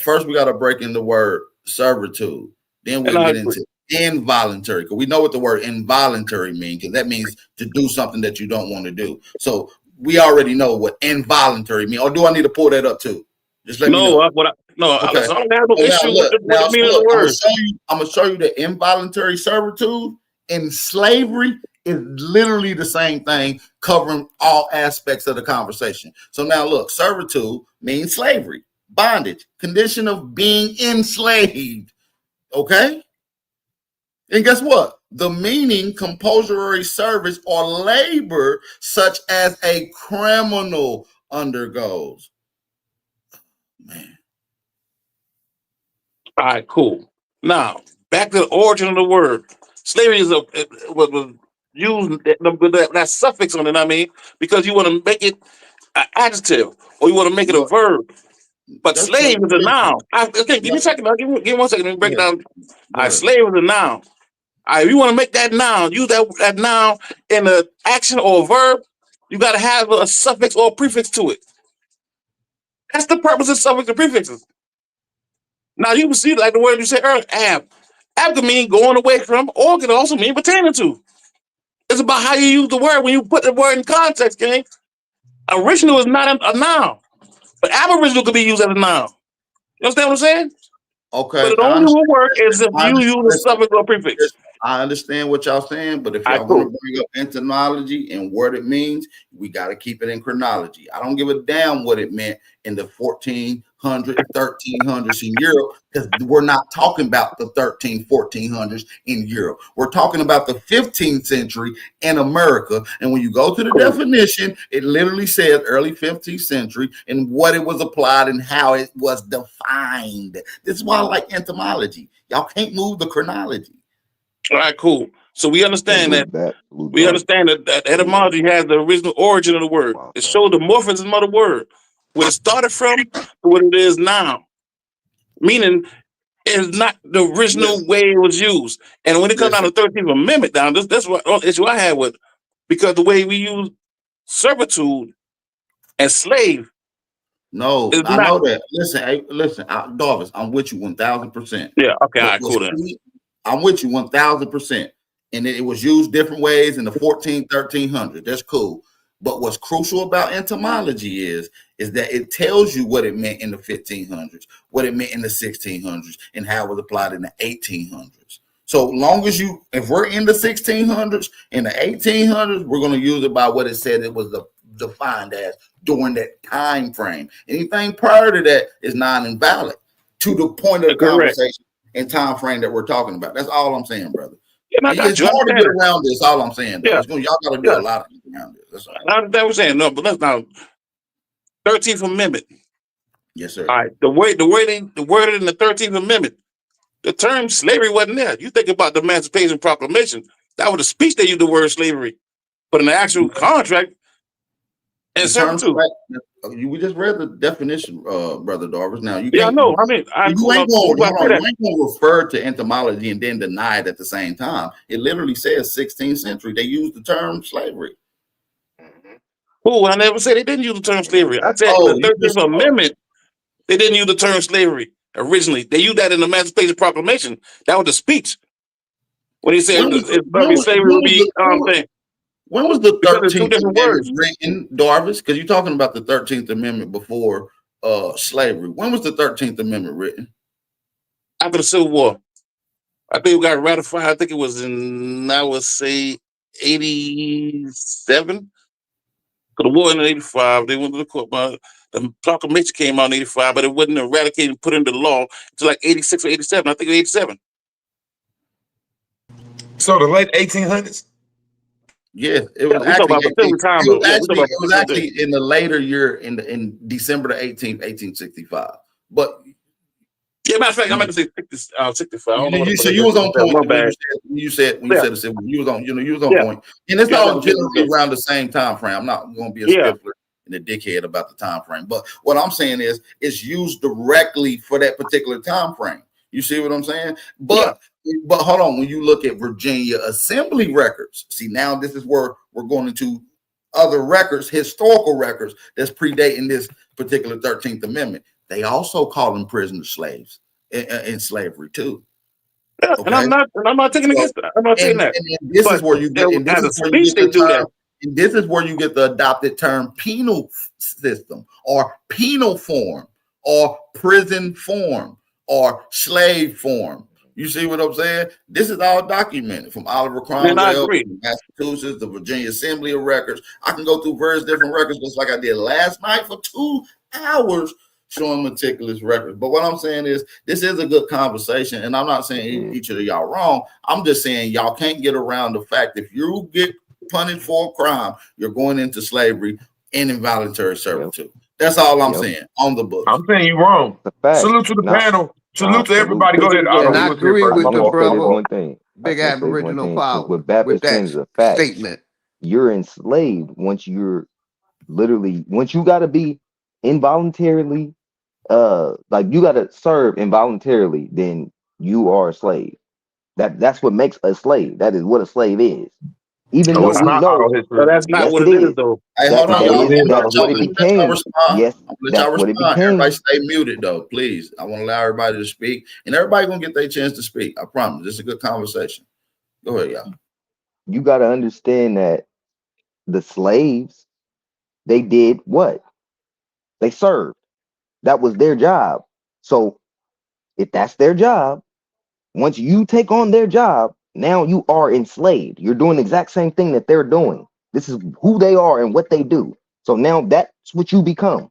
[SPEAKER 9] first we gotta break in the word servitude. Then we
[SPEAKER 16] and
[SPEAKER 9] can
[SPEAKER 16] I
[SPEAKER 9] get
[SPEAKER 16] agree.
[SPEAKER 9] into involuntary, because we know what the word involuntary means, because that means to do something that you don't want to do. So we already know what involuntary means. Or do I need to pull that up too? Just let me know. Okay.
[SPEAKER 16] So I don't have no
[SPEAKER 9] So
[SPEAKER 16] issue with
[SPEAKER 9] now
[SPEAKER 16] the meaning of
[SPEAKER 9] look,
[SPEAKER 16] the word.
[SPEAKER 9] I'm gonna show you that involuntary servitude and slavery is literally the same thing, covering all aspects of the conversation. So now look, servitude means slavery, bondage, condition of being enslaved. Okay. And guess what? The meaning compulsory service or labor, such as a criminal undergoes. Man.
[SPEAKER 16] All right, cool. Now back to the origin of the word. Slavery is was used that suffix on it. I mean, because you want to make it an adjective or you want to make it a verb. But
[SPEAKER 9] That's
[SPEAKER 16] slave is a noun. Okay, give me a second. Give me 1 second. Let me break it down. All right, slave is a noun. All right, if you want to make that noun, use that noun in an action or a verb, you got to have a suffix or a prefix to it. That's the purpose of suffix and prefixes. Now you can see, like the word you said earlier, ab. Ab can mean going away from, or it can also mean pertaining to. It's about how you use the word when you put the word in context, King. Original is not a noun, but aboriginal could be used as a noun. You understand what I'm saying? But
[SPEAKER 9] Okay,
[SPEAKER 16] it only will work is if you use a
[SPEAKER 9] listen,
[SPEAKER 16] suffix or prefix.
[SPEAKER 9] I understand what y'all saying, but if
[SPEAKER 16] All
[SPEAKER 9] y'all
[SPEAKER 16] right,
[SPEAKER 9] want to
[SPEAKER 16] cool.
[SPEAKER 9] bring up etymology and what it means, we got to keep it in chronology. I don't give a damn what it meant in the 1400s, 1300s in Europe, because we're not talking about the 1400s in Europe. We're talking about the 15th century in America. And when you go to the definition, it literally says early 15th century and what it was applied and how it was defined. This is why I like etymology. Y'all can't move the chronology.
[SPEAKER 16] All right, cool. So we understand that. We understand that etymology has the original origin of the word. It shows the morphism of the word, where it started from to what it is now. Meaning, it's not the original way it was used. And when it comes down to the 13th Amendment, that's what issue I had with, because the way we use servitude and slave.
[SPEAKER 9] No,
[SPEAKER 16] is
[SPEAKER 9] I
[SPEAKER 16] not.
[SPEAKER 9] know that. Listen, hey, listen, Darvis, I'm with you 1000%.
[SPEAKER 16] Yeah. Okay. All
[SPEAKER 9] But
[SPEAKER 16] right. Cool. Then.
[SPEAKER 9] I'm with you 1000%. And it was used different ways in the 1300s. That's cool. But what's crucial about etymology is that it tells you what it meant in the 1500s, what it meant in the 1600s, and how it was applied in the 1800s. So long as if we're in the 1600s and the 1800s, we're going to use it by what it said it was defined as during that time frame. Anything prior to that is non-invalid to the point of the conversation and time frame that we're talking about. That's all I'm saying, brother.
[SPEAKER 16] Yeah,
[SPEAKER 9] It's hard to get around this. All I'm saying, though.
[SPEAKER 16] Yeah.
[SPEAKER 9] Y'all got to do a lot of get around this. That's all.
[SPEAKER 16] That was saying no, but let's now 13th Amendment.
[SPEAKER 9] Yes, sir.
[SPEAKER 16] All right. The word in the 13th Amendment, the term slavery wasn't there. You think about the Emancipation Proclamation. That was a speech they used the word slavery. But in the actual contract and servitude.
[SPEAKER 9] We just read the definition, Brother Darvis. Now you
[SPEAKER 16] Yeah,
[SPEAKER 9] can't.
[SPEAKER 16] I know. I mean,
[SPEAKER 9] you ain't going to refer to etymology and then deny it at the same time. It literally says 16th century. They used the term slavery.
[SPEAKER 16] Oh, I never said they didn't use the term slavery. I said in the 13th Amendment, they didn't use the term slavery originally. They used that in the Emancipation Proclamation. That was the speech. When he said slavery would be thing.
[SPEAKER 9] When was the 13th
[SPEAKER 16] Amendment
[SPEAKER 9] written, Darvis? Because you're talking about the 13th Amendment before slavery. When was the 13th Amendment written?
[SPEAKER 16] After the Civil War. I think it got ratified. I think it was in, I would say, 87. The war in 85, they went to the court. The proclamation came out in 85, but it wasn't eradicated and put into law until like 86 or 87. I think it was 87.
[SPEAKER 17] So the late 1800s?
[SPEAKER 9] Yes, it was actually. It was actually in the later year in December the 18th, 1865. But
[SPEAKER 16] Yeah, matter of fact, I'm about to say 65. I don't know what
[SPEAKER 9] So you was on point when you said it. You was on, you was on point. And it's all generally around the same time frame. I'm not going to be a stickler and a dickhead about the time frame. But what I'm saying is it's used directly for that particular time frame. You see what I'm saying? But hold on, when you look at Virginia Assembly records, see, now this is where we're going into other records, historical records that's predating this particular 13th Amendment. They also call them prisoner slaves in slavery too.
[SPEAKER 16] Yeah,
[SPEAKER 9] okay?
[SPEAKER 16] and I'm not taking against that. I'm not saying that.
[SPEAKER 9] And this is where you get, and this is where you get the term, and this is where you get the adopted term penal system or penal form or prison form or slave form. You see what I'm saying? This is all documented from Oliver Cromwell, Massachusetts, the Virginia Assembly of Records. I can go through various different records just like I did last night for 2 hours showing meticulous records. But what I'm saying is this is a good conversation, and I'm not saying each of y'all wrong. I'm just saying y'all can't get around the fact if you get punished for a crime, you're going into slavery and involuntary servitude. That's all I'm saying on the books.
[SPEAKER 17] I'm saying you wrong. Salute to the panel. Salute to everybody. Go ahead.
[SPEAKER 2] And I agree with the brother.
[SPEAKER 18] One thing.
[SPEAKER 2] Big Aboriginal power.
[SPEAKER 18] What Baptist is a fact.
[SPEAKER 2] Statement.
[SPEAKER 18] You're enslaved once you're once you gotta be involuntarily, like you gotta serve involuntarily, then you are a slave. That's what makes a slave. That is what a slave is. Even though we know
[SPEAKER 16] that's not what it is, though.
[SPEAKER 9] Hey, hold on,
[SPEAKER 18] that's what it became. Yes,
[SPEAKER 9] that's what it became. Everybody stay muted, though, please. I want to allow everybody to speak, and everybody gonna get their chance to speak. I promise. This is a good conversation. Go ahead, y'all.
[SPEAKER 18] You got to understand that the slaves, they did what? They served. That was their job. So if that's their job, once you take on their job, now you are enslaved. You're doing the exact same thing that they're doing. This is who they are and what they do. So now that's what you become.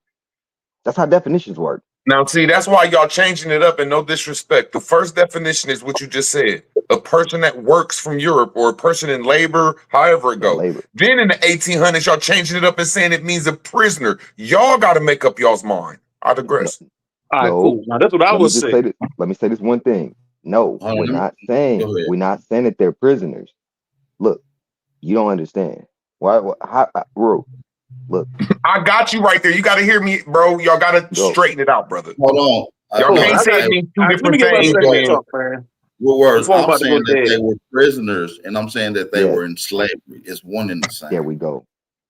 [SPEAKER 18] That's how definitions work.
[SPEAKER 17] Now, see, that's why y'all changing it up, and no disrespect. The first definition is what you just said. A person that works from Europe or a person in labor, however it goes. Then in the 1800s, y'all changing it up and saying it means a prisoner. Y'all got to make up y'all's mind. I digress.
[SPEAKER 16] All right, cool. Now, that's what I was saying.
[SPEAKER 18] Let me say this one thing. No, we're not saying that they're prisoners. Look, you don't understand. Look,
[SPEAKER 17] I got you right there. You got to hear me, bro. Y'all got to straighten it out, brother.
[SPEAKER 9] Hold on.
[SPEAKER 17] Y'all can't say it means two different things.
[SPEAKER 9] I'm saying that they were prisoners, and I'm saying that they were in slavery. It's one and the same.
[SPEAKER 18] There we go.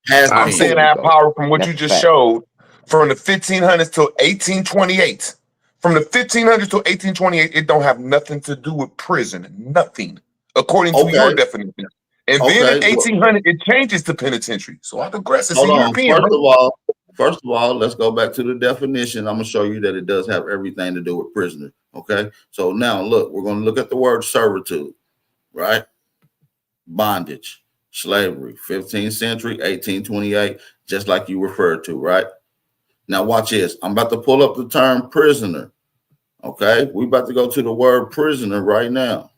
[SPEAKER 17] I'm saying I have power from what you just showed from the 1500s till 1828. From the 1500s to 1828, it don't have nothing to do with prison. Nothing, according to your definition. And then in 1800, it changes to penitentiary. So I digress. It's European.
[SPEAKER 9] First of all, let's go back to the definition. I'm going to show you that it does have everything to do with prisoner. Okay. So now look, we're going to look at the word servitude, right? Bondage, slavery, 15th century, 1828, just like you referred to, right? Now watch this. I'm about to pull up the term prisoner. Okay, we about to go to the word prisoner right now.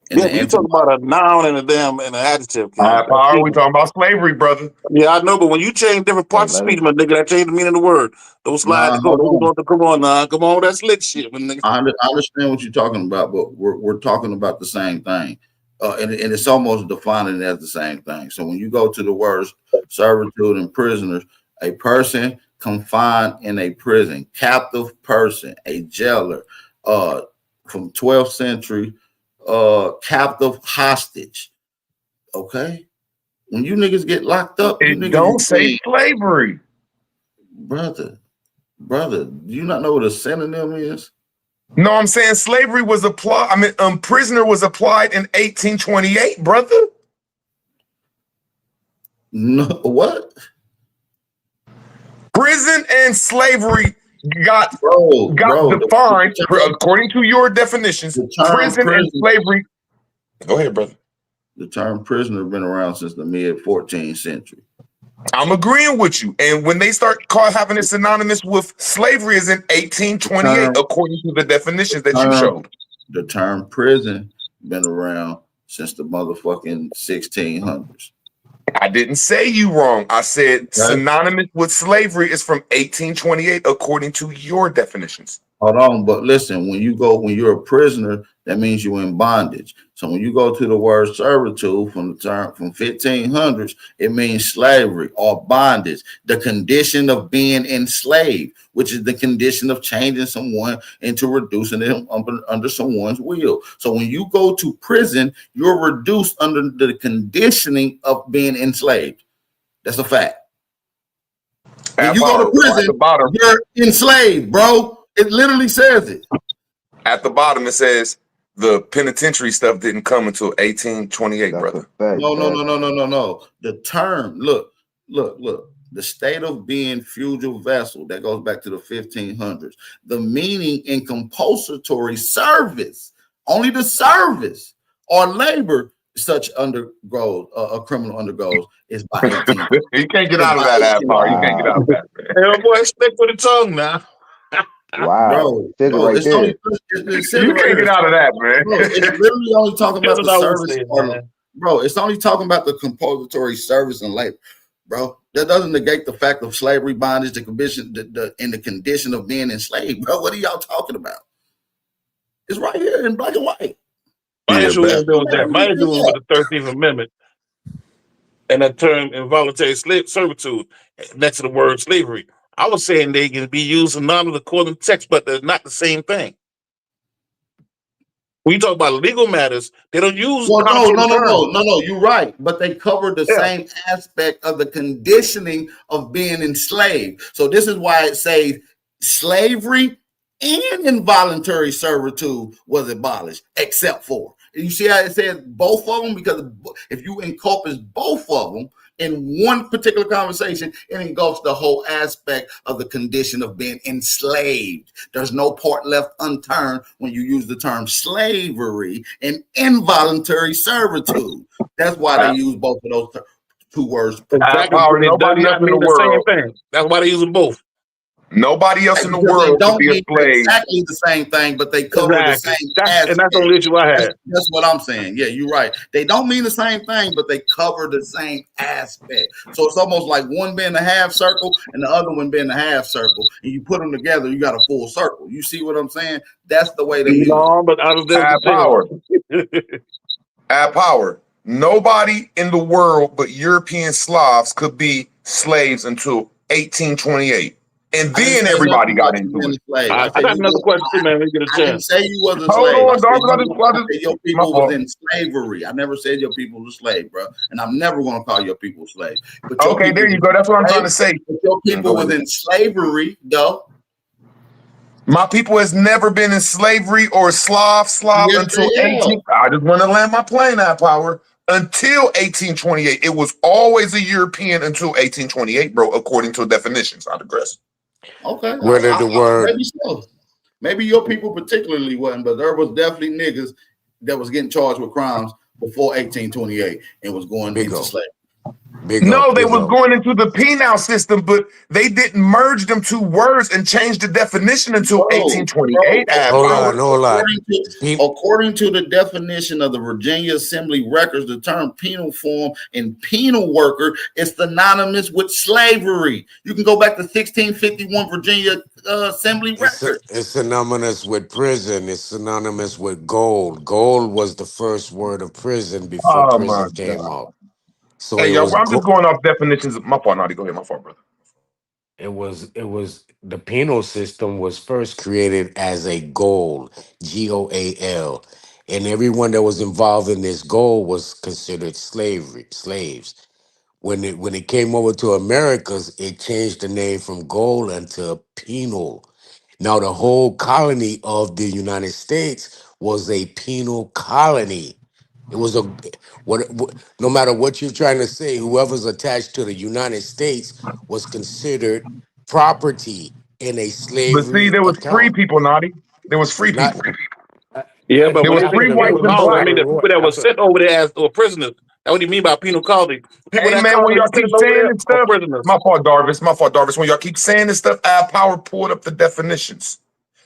[SPEAKER 16] Yeah, you talking about a noun and an adjective.
[SPEAKER 17] We talking about slavery, brother.
[SPEAKER 16] Yeah, I know, but when you change different parts of speech, my nigga, that change the meaning of the word. Don't slide. Come on now. Come on, that slick shit, my nigga.
[SPEAKER 9] I understand what you're talking about, but we're talking about the same thing. And it's almost defining it as the same thing. So when you go to the words servitude and prisoners, a person confined in a prison, captive person, a jailer, from 12th century, captive hostage. Okay, when you niggas get locked up,
[SPEAKER 17] it don't say slavery,
[SPEAKER 9] brother. Do you not know what a synonym is?
[SPEAKER 17] No, I'm saying slavery was applied. I mean, prisoner was applied in 1828, brother.
[SPEAKER 9] No, what?
[SPEAKER 17] Prison and slavery got defined according to your definitions. Prison and slavery. Go ahead, brother.
[SPEAKER 9] The term prisoner has been around since the mid 14th century.
[SPEAKER 17] I'm agreeing with you. And when they start having it synonymous with slavery is in 1828, according to the definitions that you showed.
[SPEAKER 9] The term prison been around since the motherfucking 1600s.
[SPEAKER 17] I didn't say you wrong. I said synonymous with slavery is from 1828, according to your definitions.
[SPEAKER 9] Hold on, but listen, when you're a prisoner, that means you're in bondage. So when you go to the word servitude from the term from 1500s, it means slavery or bondage, the condition of being enslaved, which is the condition of changing someone into reducing them under someone's will. So when you go to prison, you're reduced under the conditioning of being enslaved. That's a fact. When you go to prison, you're enslaved, bro. It literally says it.
[SPEAKER 17] At the bottom, it says the penitentiary stuff didn't come until 1828, brother.
[SPEAKER 9] No. The term, look. The state of being fugitive vessel, that goes back to the 1500s. The meaning in compulsory service, only the service or labor such undergoes, a criminal undergoes, is by 18.
[SPEAKER 17] You can't get out of that, Apar. You can't get out of that.
[SPEAKER 16] Hey, boy, stick with the tongue now.
[SPEAKER 18] Wow. Says it right
[SPEAKER 9] it's
[SPEAKER 18] there.
[SPEAKER 17] You can't get out of that, man.
[SPEAKER 9] Bro, it's literally only talking about the service.
[SPEAKER 16] Say,
[SPEAKER 9] bro, it's only talking about the compulsory service and labor, bro. That doesn't negate the fact of slavery, bondage, the condition, and the condition of being enslaved, bro. What are y'all talking about? It's right here in black and white.
[SPEAKER 16] My issue with that. My issue with the 13th Amendment and that term involuntary servitude next to the word slavery. I was saying they can be used synonymous according to text, but they're not the same thing. When you talk about legal matters, they don't use.
[SPEAKER 9] Well, no. You're right, but they cover the same aspect of the conditioning of being enslaved. So this is why it says slavery and involuntary servitude was abolished, except for. You see how it says both of them? Because if you encompass both of them in one particular conversation, it engulfs the whole aspect of the condition of being enslaved. There's no part left unturned when you use the term slavery and involuntary servitude. That's why they use both of those two words.
[SPEAKER 16] Exactly. Nobody else in the world. Same thing. That's why they use them both.
[SPEAKER 17] Nobody else in the world
[SPEAKER 9] don't
[SPEAKER 17] be a slave.
[SPEAKER 9] Exactly the same thing, but they cover the same aspect.
[SPEAKER 16] And that's the only issue I had.
[SPEAKER 9] That's what I'm saying. Yeah, you're right. They don't mean the same thing, but they cover the same aspect. So it's almost like one being a half circle and the other one being a half circle. And you put them together, you got a full circle. You see what I'm saying? That's the way they use it.
[SPEAKER 16] But out of the
[SPEAKER 17] power. Add power. Nobody in the world but European Slavs could be slaves until 1828. And then everybody got into it.
[SPEAKER 16] I got another question too, man. Let me get a chance.
[SPEAKER 9] I didn't say you wasn't
[SPEAKER 17] slave.
[SPEAKER 9] Hold on, your people was in slavery. I never said your people were slave, bro. And I'm never going to call your people slave. But
[SPEAKER 17] okay, there you go. That's what I'm trying to say.
[SPEAKER 9] But your people was in slavery, though.
[SPEAKER 17] My people has never been in slavery or Slav until 18. I just want to land my plane, that power. Until 1828. It was always a European until 1828, bro, according to definitions. I digress.
[SPEAKER 9] Okay.
[SPEAKER 2] Where did the word?
[SPEAKER 9] Maybe so. Maybe your people particularly wasn't, but there was definitely niggas that was getting charged with crimes before 1828 and was going into slavery.
[SPEAKER 17] No, they was going into the penal system, but they didn't merge them two words and change the definition until 1828.
[SPEAKER 2] Hold on.
[SPEAKER 9] According to the definition of the Virginia Assembly records, the term penal form and penal worker is synonymous with slavery. You can go back to 1651 Virginia Assembly records.
[SPEAKER 2] It's synonymous with prison. It's synonymous with gold. Gold was the first word of prison before prison came out. So
[SPEAKER 17] hey, yo, I'm just going off definitions. My fault, Naughty. Go ahead, my fault, brother.
[SPEAKER 2] It was the penal system was first created as a goal, GOAL, and everyone that was involved in this goal was considered slaves. When it came over to Americas, it changed the name from goal into penal. Now the whole colony of the United States was a penal colony. It was no matter what you're trying to say, whoever's attached to the United States was considered property in a slavery.
[SPEAKER 17] But see, there was free people, Naughty. There was free people.
[SPEAKER 16] Yeah, but
[SPEAKER 17] there was free whites and black.
[SPEAKER 16] I mean, the people that were sent over there as prisoners. That's what you mean by penal colony. People
[SPEAKER 17] hey, man, when y'all keep saying this stuff, my fault, Darvis. When y'all keep saying this stuff, Al Power pulled up the definitions.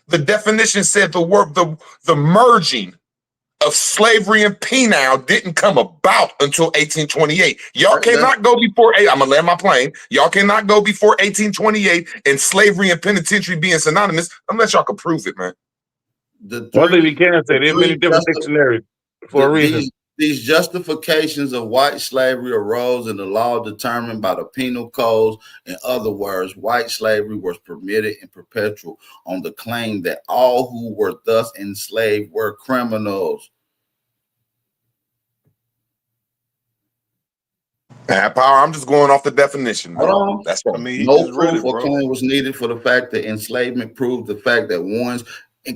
[SPEAKER 17] The definition said the word, the merging of slavery and penal didn't come about until 1828. Y'all cannot go before I'm gonna land my plane. Y'all cannot go before 1828 and slavery and penitentiary being synonymous unless y'all can prove it, man.
[SPEAKER 16] One thing we can say, there's many different dictionaries for a reason.
[SPEAKER 9] These justifications of white slavery arose in the law determined by the penal codes. In other words, white slavery was permitted and perpetual on the claim that all who were thus enslaved were criminals.
[SPEAKER 17] Power, I'm just going off the definition. Man.
[SPEAKER 9] Hold on.
[SPEAKER 17] That's what I mean.
[SPEAKER 9] No proof or claim was needed for the fact that enslavement proved the fact that one's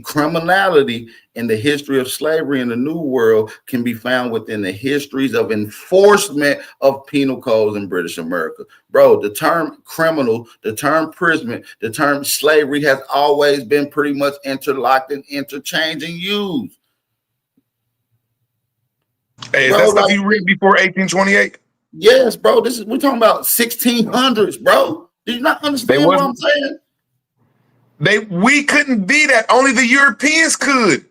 [SPEAKER 9] criminality in the history of slavery in the New World can be found within the histories of enforcement of penal codes in British America. Bro, the term criminal, the term imprisonment, the term slavery has always been pretty much interlocked and interchanging used.
[SPEAKER 17] Hey, is that stuff you read before 1828?
[SPEAKER 9] Yes, bro. We're talking about 1600s, bro. Do you not understand what I'm saying?
[SPEAKER 17] We couldn't be that. Only the Europeans could.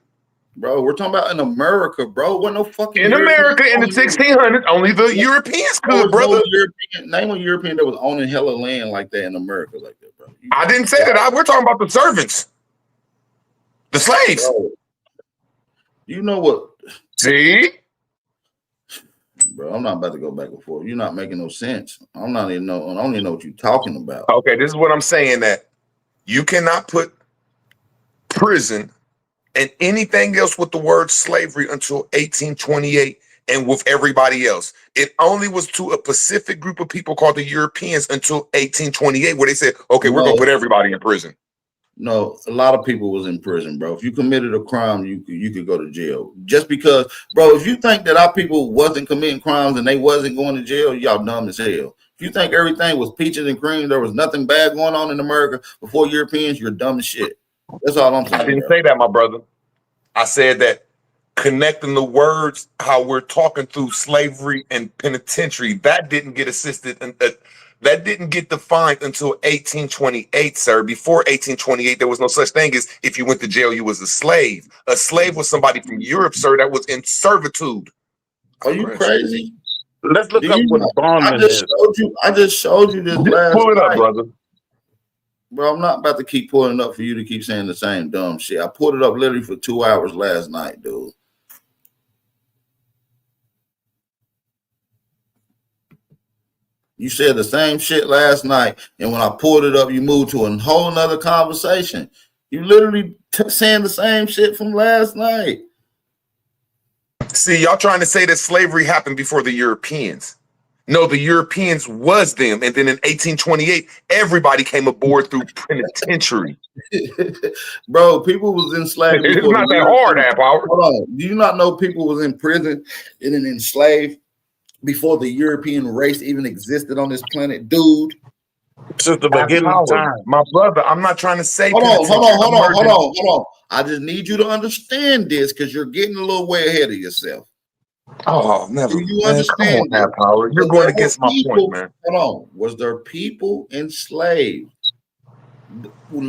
[SPEAKER 9] Bro, we're talking about in America, bro. What no fucking
[SPEAKER 17] in America in the 1600s, only the Europeans could, brother.
[SPEAKER 9] Name a European that was owning hella land like that in America, like that, bro.
[SPEAKER 17] I didn't say that. We're talking about the servants, the slaves.
[SPEAKER 9] Bro, you know what?
[SPEAKER 17] See,
[SPEAKER 9] bro, I'm not about to go back and forth. You're not making no sense. I don't even know what you're talking about.
[SPEAKER 17] Okay, this is what I'm saying, that you cannot put prison and anything else with the word slavery until 1828 and with everybody else. It only was to a specific group of people called the Europeans until 1828, where they said, okay, we're going to put everybody in prison.
[SPEAKER 9] No, a lot of people was in prison, bro. If you committed a crime, you could go to jail. Just because, bro, if you think that our people wasn't committing crimes and they wasn't going to jail, y'all dumb as hell. If you think everything was peaches and cream, there was nothing bad going on in America before Europeans, you're dumb as shit. That's all I'm saying.
[SPEAKER 17] I didn't say that, my brother. I said that connecting the words, how we're talking through slavery and penitentiary, that didn't get assisted and that didn't get defined until 1828, sir. Before 1828, there was no such thing as if you went to jail, you was a slave. A slave was somebody from Europe, sir, that was in servitude.
[SPEAKER 9] Are you crazy?
[SPEAKER 16] Let's look up what a bondman is.
[SPEAKER 9] I just showed you this last
[SPEAKER 17] pull it up,
[SPEAKER 9] night.
[SPEAKER 17] brother.
[SPEAKER 9] Bro, I'm not about to keep pulling it up for you to keep saying the same dumb shit. I pulled it up literally for 2 hours last night, dude. You said the same shit last night, and when I pulled it up, you moved to a whole nother conversation. You literally saying the same shit from last night.
[SPEAKER 17] See, y'all trying to say that slavery happened before the Europeans. No, the Europeans was them. And then in 1828, everybody came aboard through penitentiary.
[SPEAKER 9] Bro, people was enslaved.
[SPEAKER 17] It's not that hard, Power.
[SPEAKER 9] Hold on. Do you not know people was in prison and then enslaved before the European race even existed on this planet, dude?
[SPEAKER 16] Since the beginning of time.
[SPEAKER 17] My brother, I'm not trying to say.
[SPEAKER 9] Hold on. I just need you to understand this because you're getting a little way ahead of yourself.
[SPEAKER 17] Oh, never.
[SPEAKER 9] Do you understand
[SPEAKER 17] that, Power? You're going against my point, man.
[SPEAKER 9] Hold on. Was there people enslaved?
[SPEAKER 17] There was